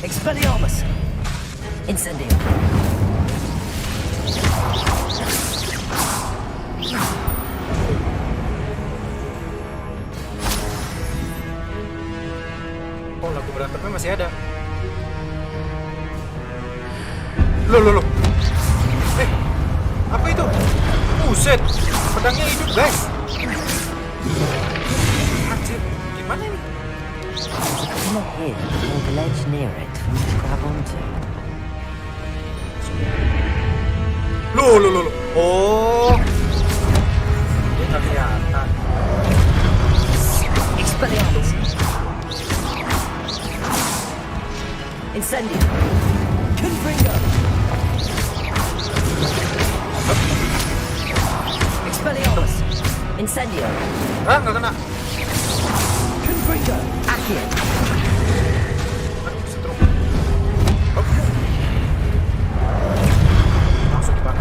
Expelliarmus. Incendio. kok lagu berantemnya masih ada. Loh. Apa itu? Buset, pedangnya hidup guys. Anjir, gimana ini? I'm not here, or the ledge near it for me to grab onto. Loh. Oh. Dia nggak kelihatan. Expelliarmus. Incendio. Confringo. Expelliarmus. Incendio. Ah, nggak kena. Confringo. Accio.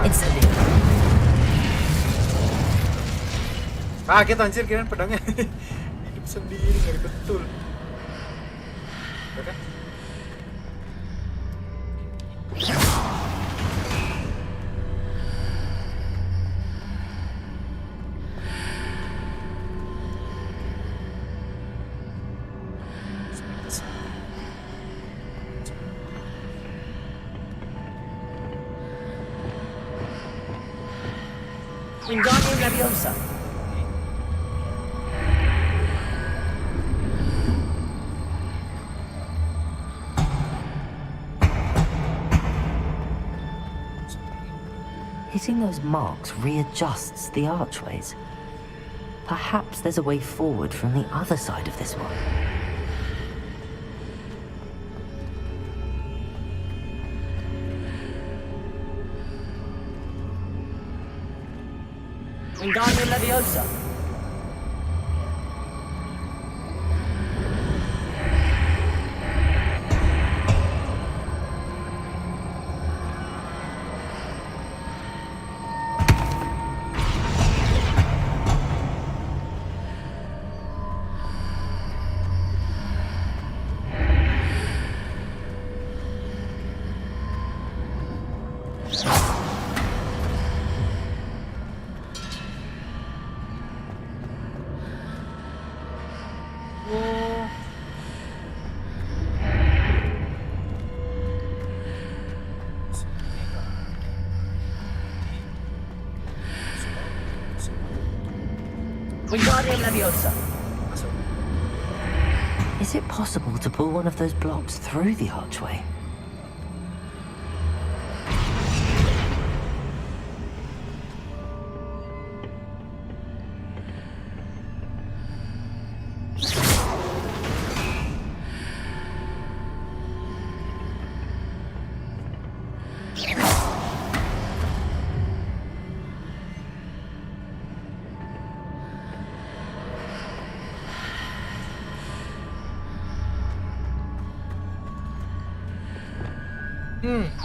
Incendio. Kaget anjir, kirain pedangnya hidup sendiri, ngeri betul. Oke. Wingardium Leviosa. Hitting those marks readjusts the archways. Perhaps there's a way forward from the other side of this one. Wingardium Leviosa. Wingardium Leviosa. Is it possible to pull one of those blocks through the archway?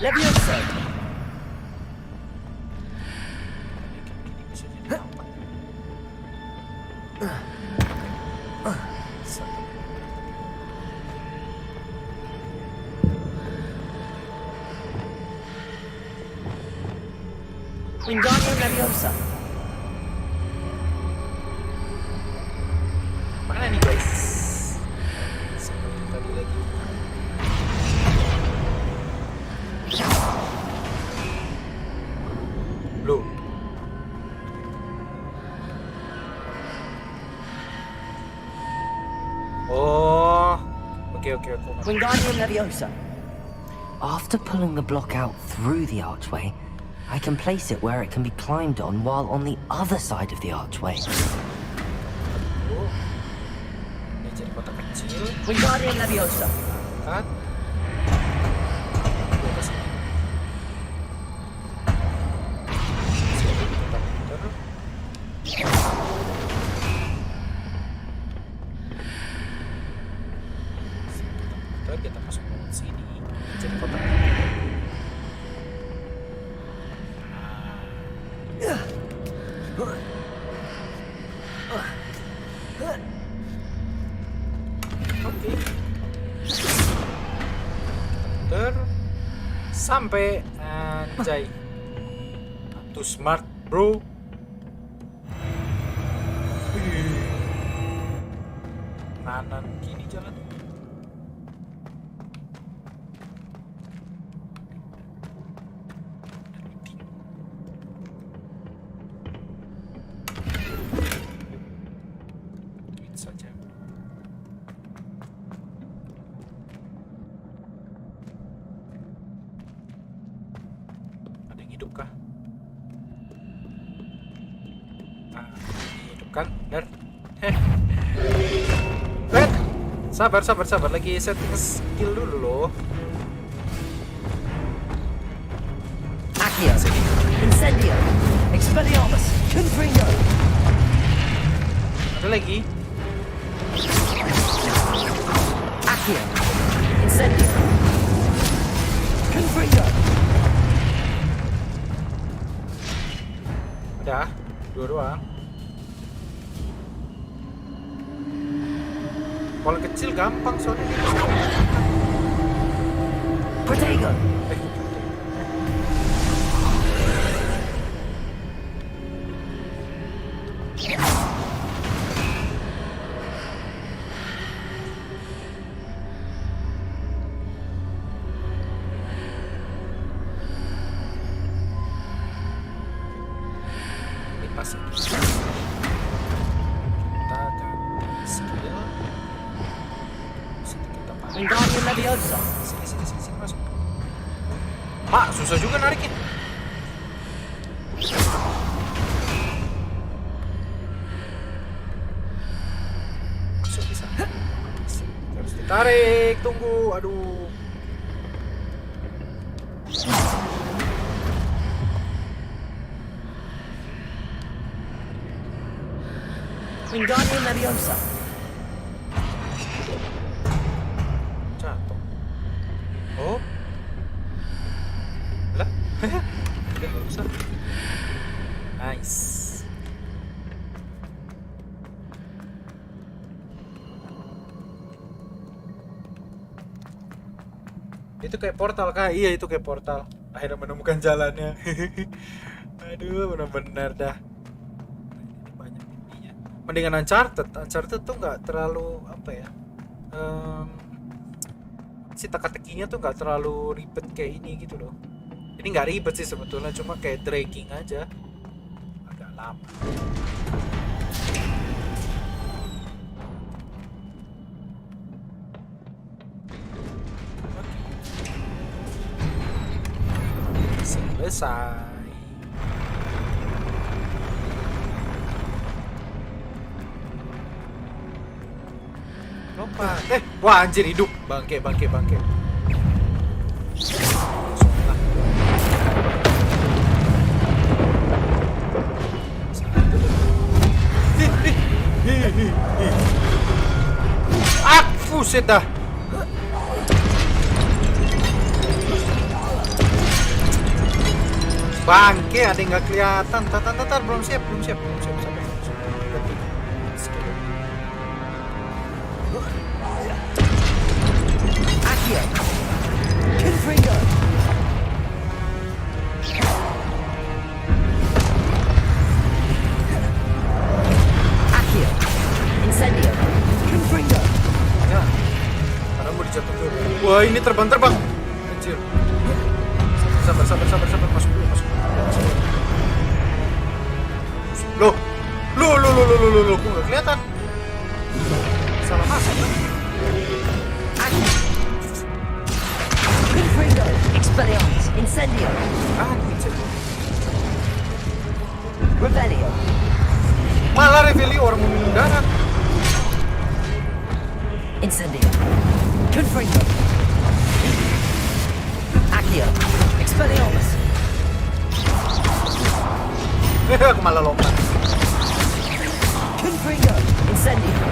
Leviosa. Wingardium Leviosa. Mana nih guys? Seperti tadi lagi. Belum. Oh, okay. Wingardium Leviosa. After pulling the block out through the archway, I can place it where it can be climbed on while on the other side of the archway. Ini jadi kotak kecil. Wingardium Leviosa. Kan? Kita masuk ke sini jadi kotak. Oke. Sampai anjay. Too smart, bro. Kanan kiri jalan. hidup kah? Nah, hidupkan, benar. Sabar, lagi setting skill dulu loh. Accio, Incendio, Expelliarmus, Confringo. Ada lagi. Accio, Incendio, Confringo. Udah, dua doang. Kalau kecil gampang soalnya dia bisa. Protego. Pas kita ganti skill. Kita Wingardium Leviosa. Sini masuk. Mak, susah juga nariknya. Masuk bisa. Harus ditarik, tunggu. Aduh. Wingardium Leviosa. Jatuh. Oh. Lah. Udah nggak usah. Nice. Itu kayak portal kah? Iya, itu kayak portal. Akhirnya menemukan jalannya. Aduh, benar-benar dah. Mendingan Uncharted tuh nggak terlalu apa ya, si teka-tekinya tuh nggak terlalu ribet kayak ini gitu loh. Ini nggak ribet sih sebetulnya, cuma kayak dragging aja, agak lama. Selesai. Wah anjir, hidup. Bangke. Buset dah. Bangke, ada yang nggak kelihatan. Tar, belum siap. Confringo. Accio. Incendio. Confringo. Ya. Karena mau dijatuh dulu. Wah, ini terbang. Anjir. Sabar. Masuk dulu. Loh. Kok nggak kelihatan? Salah masuk. Confringo. Expelliarmus. Incendio. Incendio. Revelio. Malah Revelio orang mau minum darah. Incendio. Confringo. Accio. Expelliarmus. Aku malah lompat. Confringo. Incendio.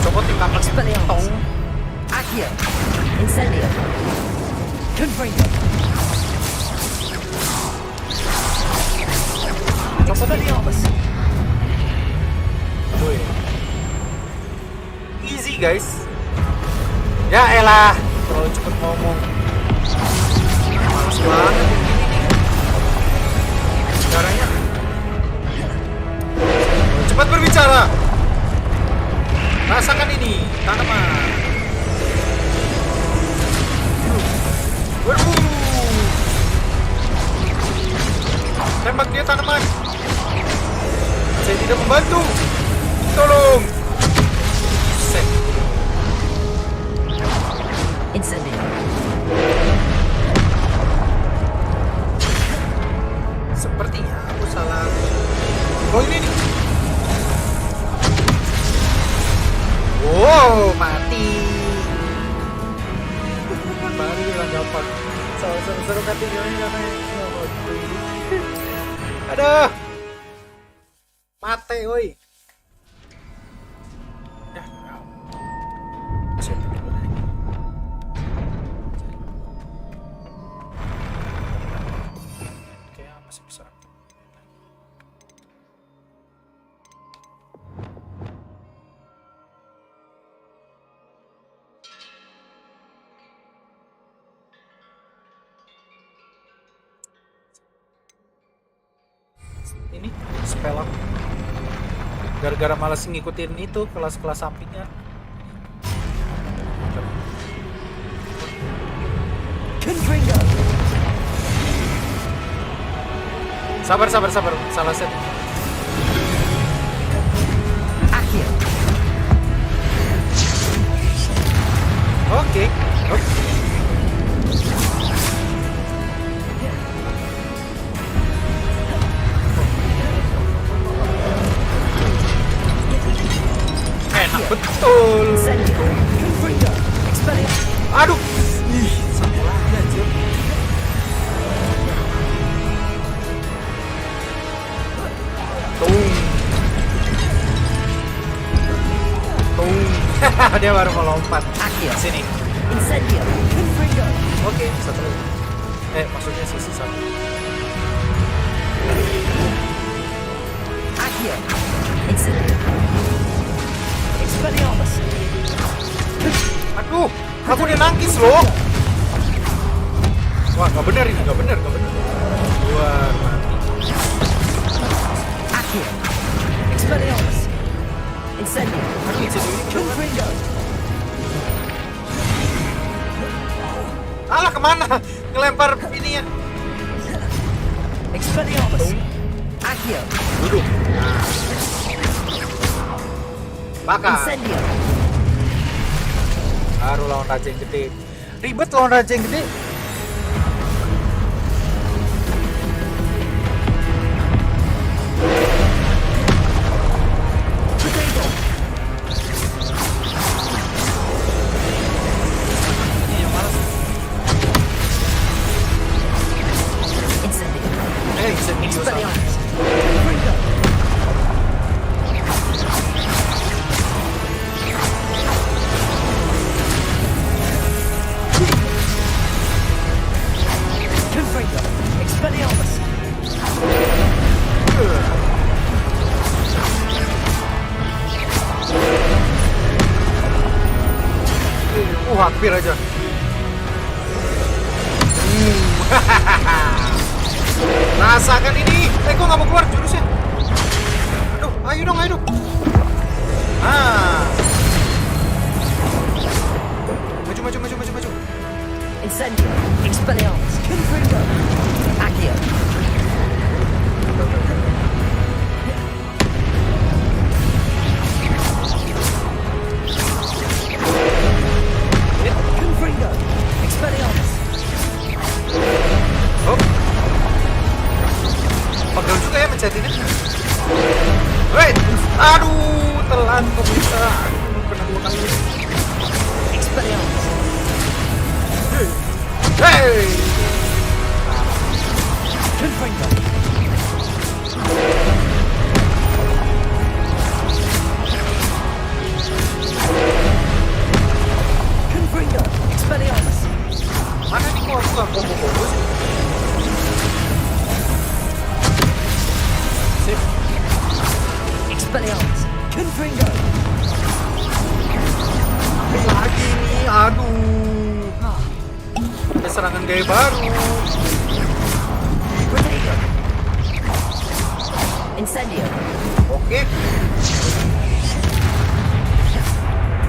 Copotin kapak Expelliarmus. Accio. Incendio. Confringo. Expelliarmus. Easy guys. Ya elah, terlalu cepet ngomong. Males banget ini nih. Caranya cepat berbicara. Rasakan ini, tanaman. Waduh. Tembak dia tanaman. Saya tidak membantu. Tolong. Set. Incendio. Oh, mati. Baru bilang gampang. Seru kategorinya katanya. Aduh. Mati, woi. Masih bisa. Ini spell up. Gara-gara malas ngikutin itu kelas-kelas sampingnya. Sabar. Salah set. Akhir. Oke. Enak betul. Aduh. Ih, satu lagi anjir. Dia baru mau lompat. Akhir. Sini. Incendio. Oke, satu lagi. Maksudnya sisi satu. Akhir. Incendio. Expelliarmus. Aduh, aku udah nangkis loh. Wah, nggak benar ini, nggak benar. Wah, mati. Akhir. Expelliarmus. Incendio. Confringo. Alah, kemana? Ngelempar ininya. Expelliarmus. Akhir. Duduk. Bakar. Incendio. Baru lawan raja yang gede. Ribet lawan raja yang gede. Hampir aja. Rasakan ini. Kok nggak mau keluar jurusnya? Aduh, ayo dong. Maju. Incendio. Expelliarmus. Confringo. Akhir. Confringo. Expelliarmus. Oh. Pegel juga ya mencetinnya. Wait. Aduh, telat kok bisa. Kena 2 kali. Expelliarmus. Hey. Confringo. Confringo. Expelliarmus. Mana nih kok aku combo sih? Sip. Expelliarmus. Confringo. Lagi nih, aduh. Ada serangan gaya baru. Incendio. Oke.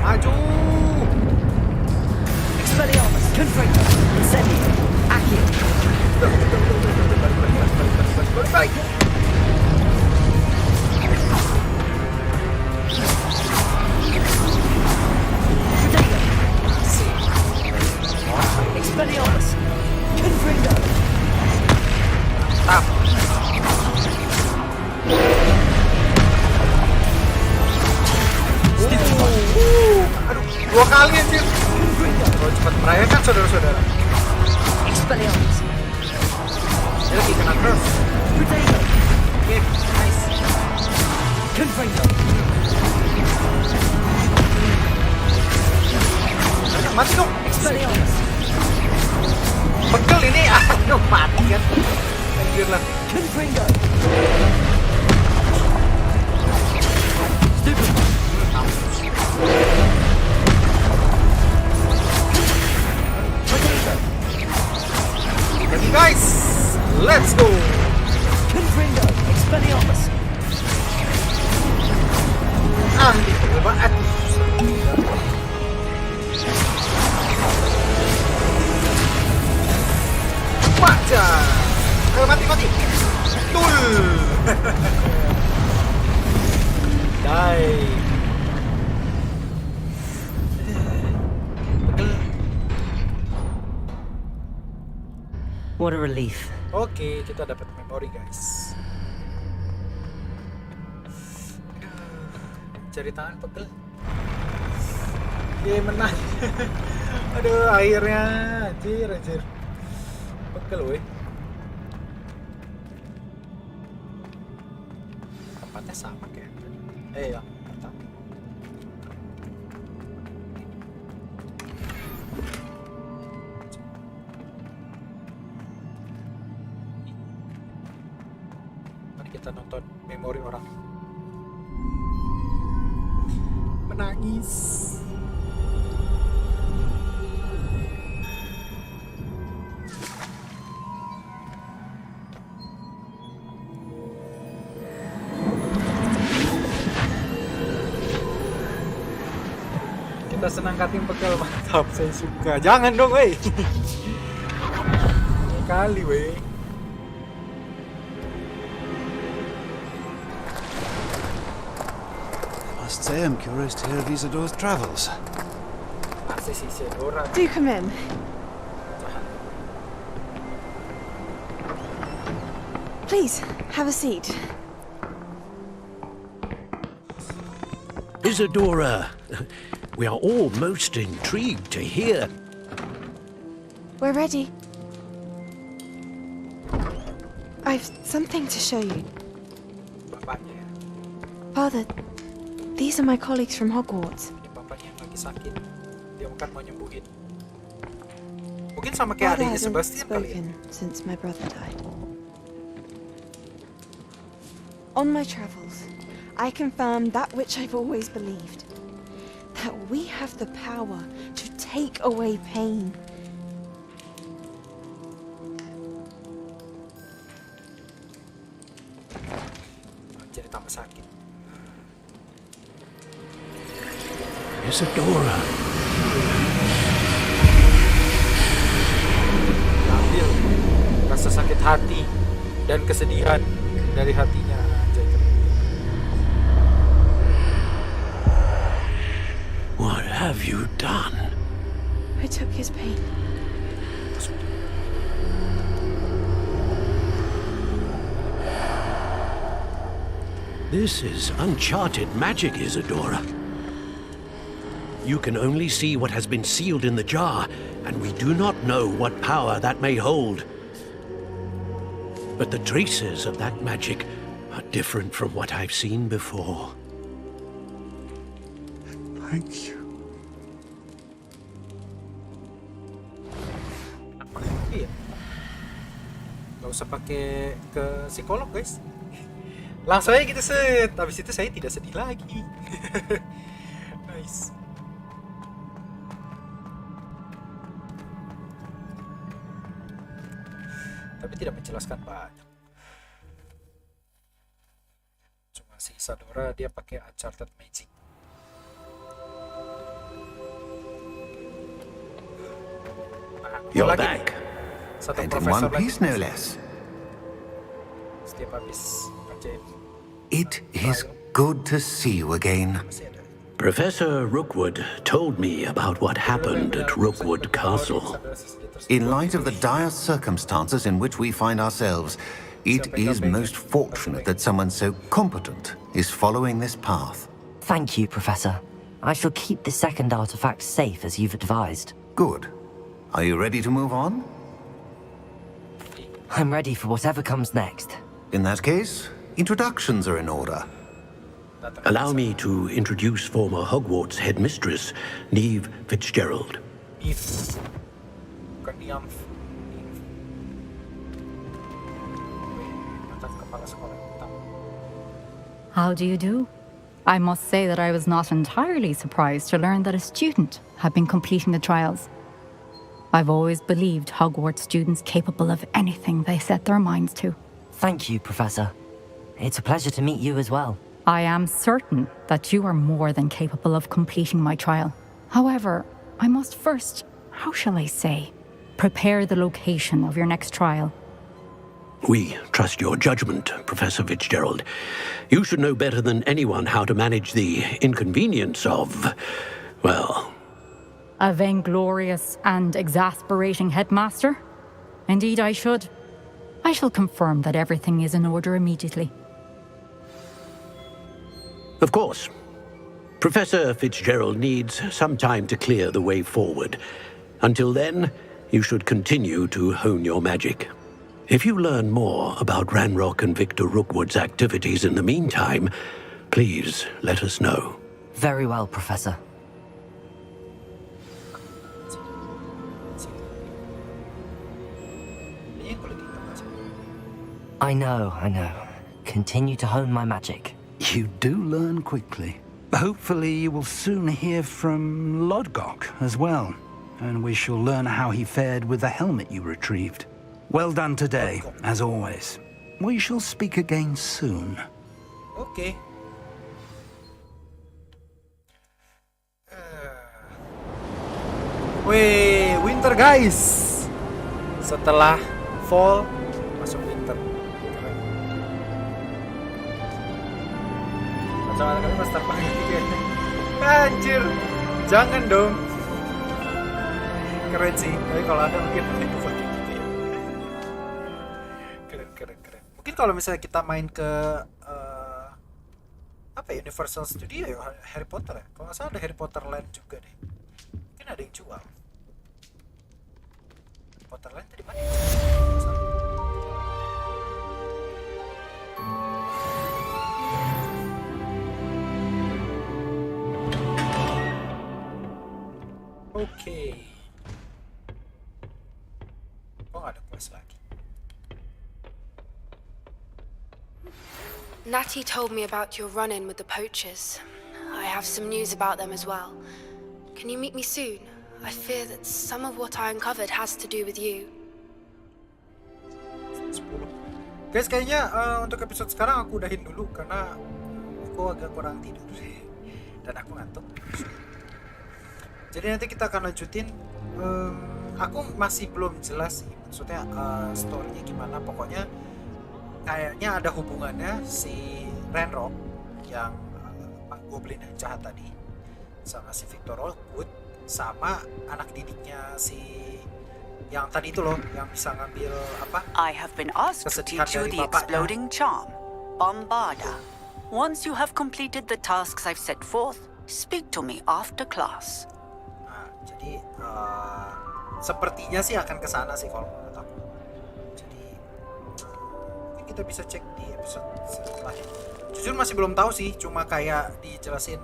Maju. Expelliarmus. Confringo. Incendio. Akhir. Balik. Expelliarmus. Confringo. Tap. Aduh. 2 kali anjir. Oh, cepat merayakan saudara-saudara. Expelliarmus. Dia lagi kena terus. Oke, nice. Confringo. Mati dong. Expelliarmus. Pegel ini. Aduh, mati kan. Anjir lah. Confringo. Ready guys, let's go. Confringo. Expelliarmus. Pegel banget. Baca. Ayo mati. Tul. Die. What a relief. Oke, kita dapat memori guys. Cari tangan pegel. Ye, menang. Aduh, akhirnya anjir. Pegel weh. Tempatnya sama kayak. Ya, pertama. Mari kita nonton memori orang. Menangis. Kita senang kating pegel, mantap, saya suka. Jangan dong, weh. Kali, weh. Must say I'm curious to hear of Isadora's travels. Do come in. Please, have a seat. Isadora, we are all most intrigued to hear. We're ready. I've something to show you. Father, these are my colleagues from Hogwarts. Mungkin sama kayak Father adiknya hasn't Sebastian kali ya. spoken since my brother died. On my travels, I confirmed that which I've always believed. That we have the power to take away pain. Jadi tambah sakit. Isadora. Ambil rasa sakit hati dan kesedihan dari hatinya. What have you done? I took his pain. This is uncharted magic, Isadora. You can only see what has been sealed in the jar, and we do not know what power that may hold. But the traces of that magic are different from what I've seen before. Thank you. Iya. Gak usah pakai ke psikolog guys. Langsung aja gitu set. Habis itu saya tidak sedih lagi. Nice. Tapi tidak menjelaskan banyak. Cuma si Isadora dia pakai uncharted magic. You're back. And in one piece, no less. It is good to see you again. Professor Rookwood told me about what happened at Rookwood Castle. In light of the dire circumstances in which we find ourselves, it is most fortunate that someone so competent is following this path. Thank you, Professor. I shall keep the second artifact safe as you've advised. Good. Are you ready to move on? I'm ready for whatever comes next. In that case, introductions are in order. Allow me to introduce former Hogwarts headmistress, Neve Fitzgerald. How do you do? I must say that I was not entirely surprised to learn that a student had been completing the trials. I've always believed Hogwarts students capable of anything they set their minds to. Thank you, Professor. It's a pleasure to meet you as well. I am certain that you are more than capable of completing my trial. However, I must first, how shall I say, prepare the location of your next trial. We trust your judgment, Professor Fitzgerald. You should know better than anyone how to manage the inconvenience of, well... A vainglorious and exasperating headmaster? Indeed I should. I shall confirm that everything is in order immediately. Of course. Professor Fitzgerald needs some time to clear the way forward. Until then, you should continue to hone your magic. If you learn more about Ranrock and Victor Rookwood's activities in the meantime, please let us know. Very well, Professor. I know. Continue to hone my magic. You do learn quickly. Hopefully you will soon hear from Lodgok as well, and we shall learn how he fared with the helmet you retrieved. Well done today, as always. We shall speak again soon. Okay. Wih, winter guys. Setelah fall, masuk winter. Kacamata kali master banget kayaknya. Anjir, jangan dong. Keren sih, tapi kalau ada mungkin pakai gitu ya. Keren. Mungkin kalau misalnya kita main ke apa ya, Universal Studio ya, Harry Potter ya. Kalau nggak salah ada Harry Potter Land juga deh. Mungkin ada yang jual. Harry Potter Land tadi mana? Oke. Oh, ada quest lagi. Natty told me about your run-in with the poachers. I have some news about them as well. Can you meet me soon? I fear that some of what I uncovered has to do with you. 10. Guys, kayaknya untuk episode sekarang aku udahin dulu karena aku agak kurang tidur dan aku ngantuk. Jadi nanti kita akan lanjutin. Aku masih belum jelas sih, maksudnya story-nya gimana. Pokoknya kayaknya ada hubungannya si Ranrock yang Goblin yang jahat tadi sama si Victor Rookwood sama anak didiknya si yang tadi itu loh, yang bisa ngambil apa? I have been asked to teach you the exploding charm, Bombarda. Once you have completed the tasks I've set forth, speak to me after class. Jadi sepertinya sih akan ke sana sih kalau menurut aku. Jadi mungkin kita bisa cek di episode selanjutnya. Jujur masih belum tahu sih, cuma kayak dijelasin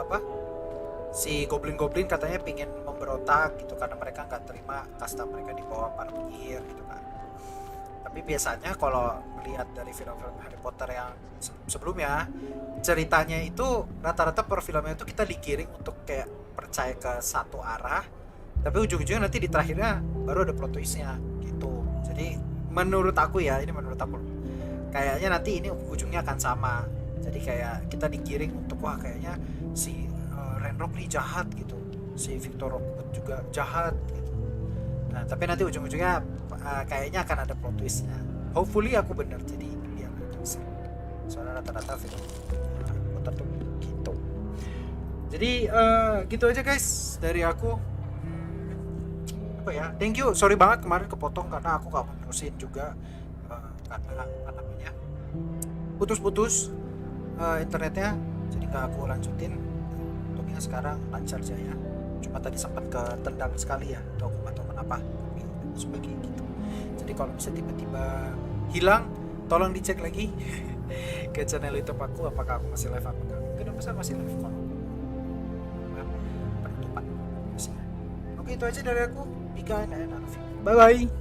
apa si goblin-goblin katanya pingin memberontak gitu karena mereka nggak terima kasta mereka di bawah para penyihir gitu kan. Tapi biasanya kalau melihat dari film-film Harry Potter yang sebelumnya, ceritanya itu rata-rata per filmnya itu kita digiring untuk kayak percaya ke satu arah, tapi ujung-ujungnya nanti di terakhirnya baru ada plot twistnya gitu. Jadi menurut aku ya, ini menurut aku kayaknya nanti ini ujungnya akan sama. Jadi kayak kita digiring untuk wah kayaknya si Ranrock nih jahat gitu, si Victor Rookwood juga jahat gitu. Nah tapi nanti ujung-ujungnya kayaknya akan ada plot twistnya. Hopefully aku bener, jadi dia akan bisa. Soalnya rata-rata film Potter tuh gitu. Jadi gitu aja guys dari aku. Apa ya? Thank you. Sorry banget kemarin kepotong karena aku gak mau nerusin juga karena apa namanya putus-putus internetnya. Jadi gak aku lanjutin untuk recordingnya sekarang lancar jaya. Cuma tadi sempat ketendang sekali ya, atau aku nggak tahu kenapa, tapi sebagai gitu. Jadi kalau bisa tiba-tiba hilang, tolong dicek lagi ke channel YouTube aku apakah aku masih live apa enggak. Mungkin besar masih live kalau penutupan masih. Oke, itu aja dari aku. Bika and I love you. Bye bye.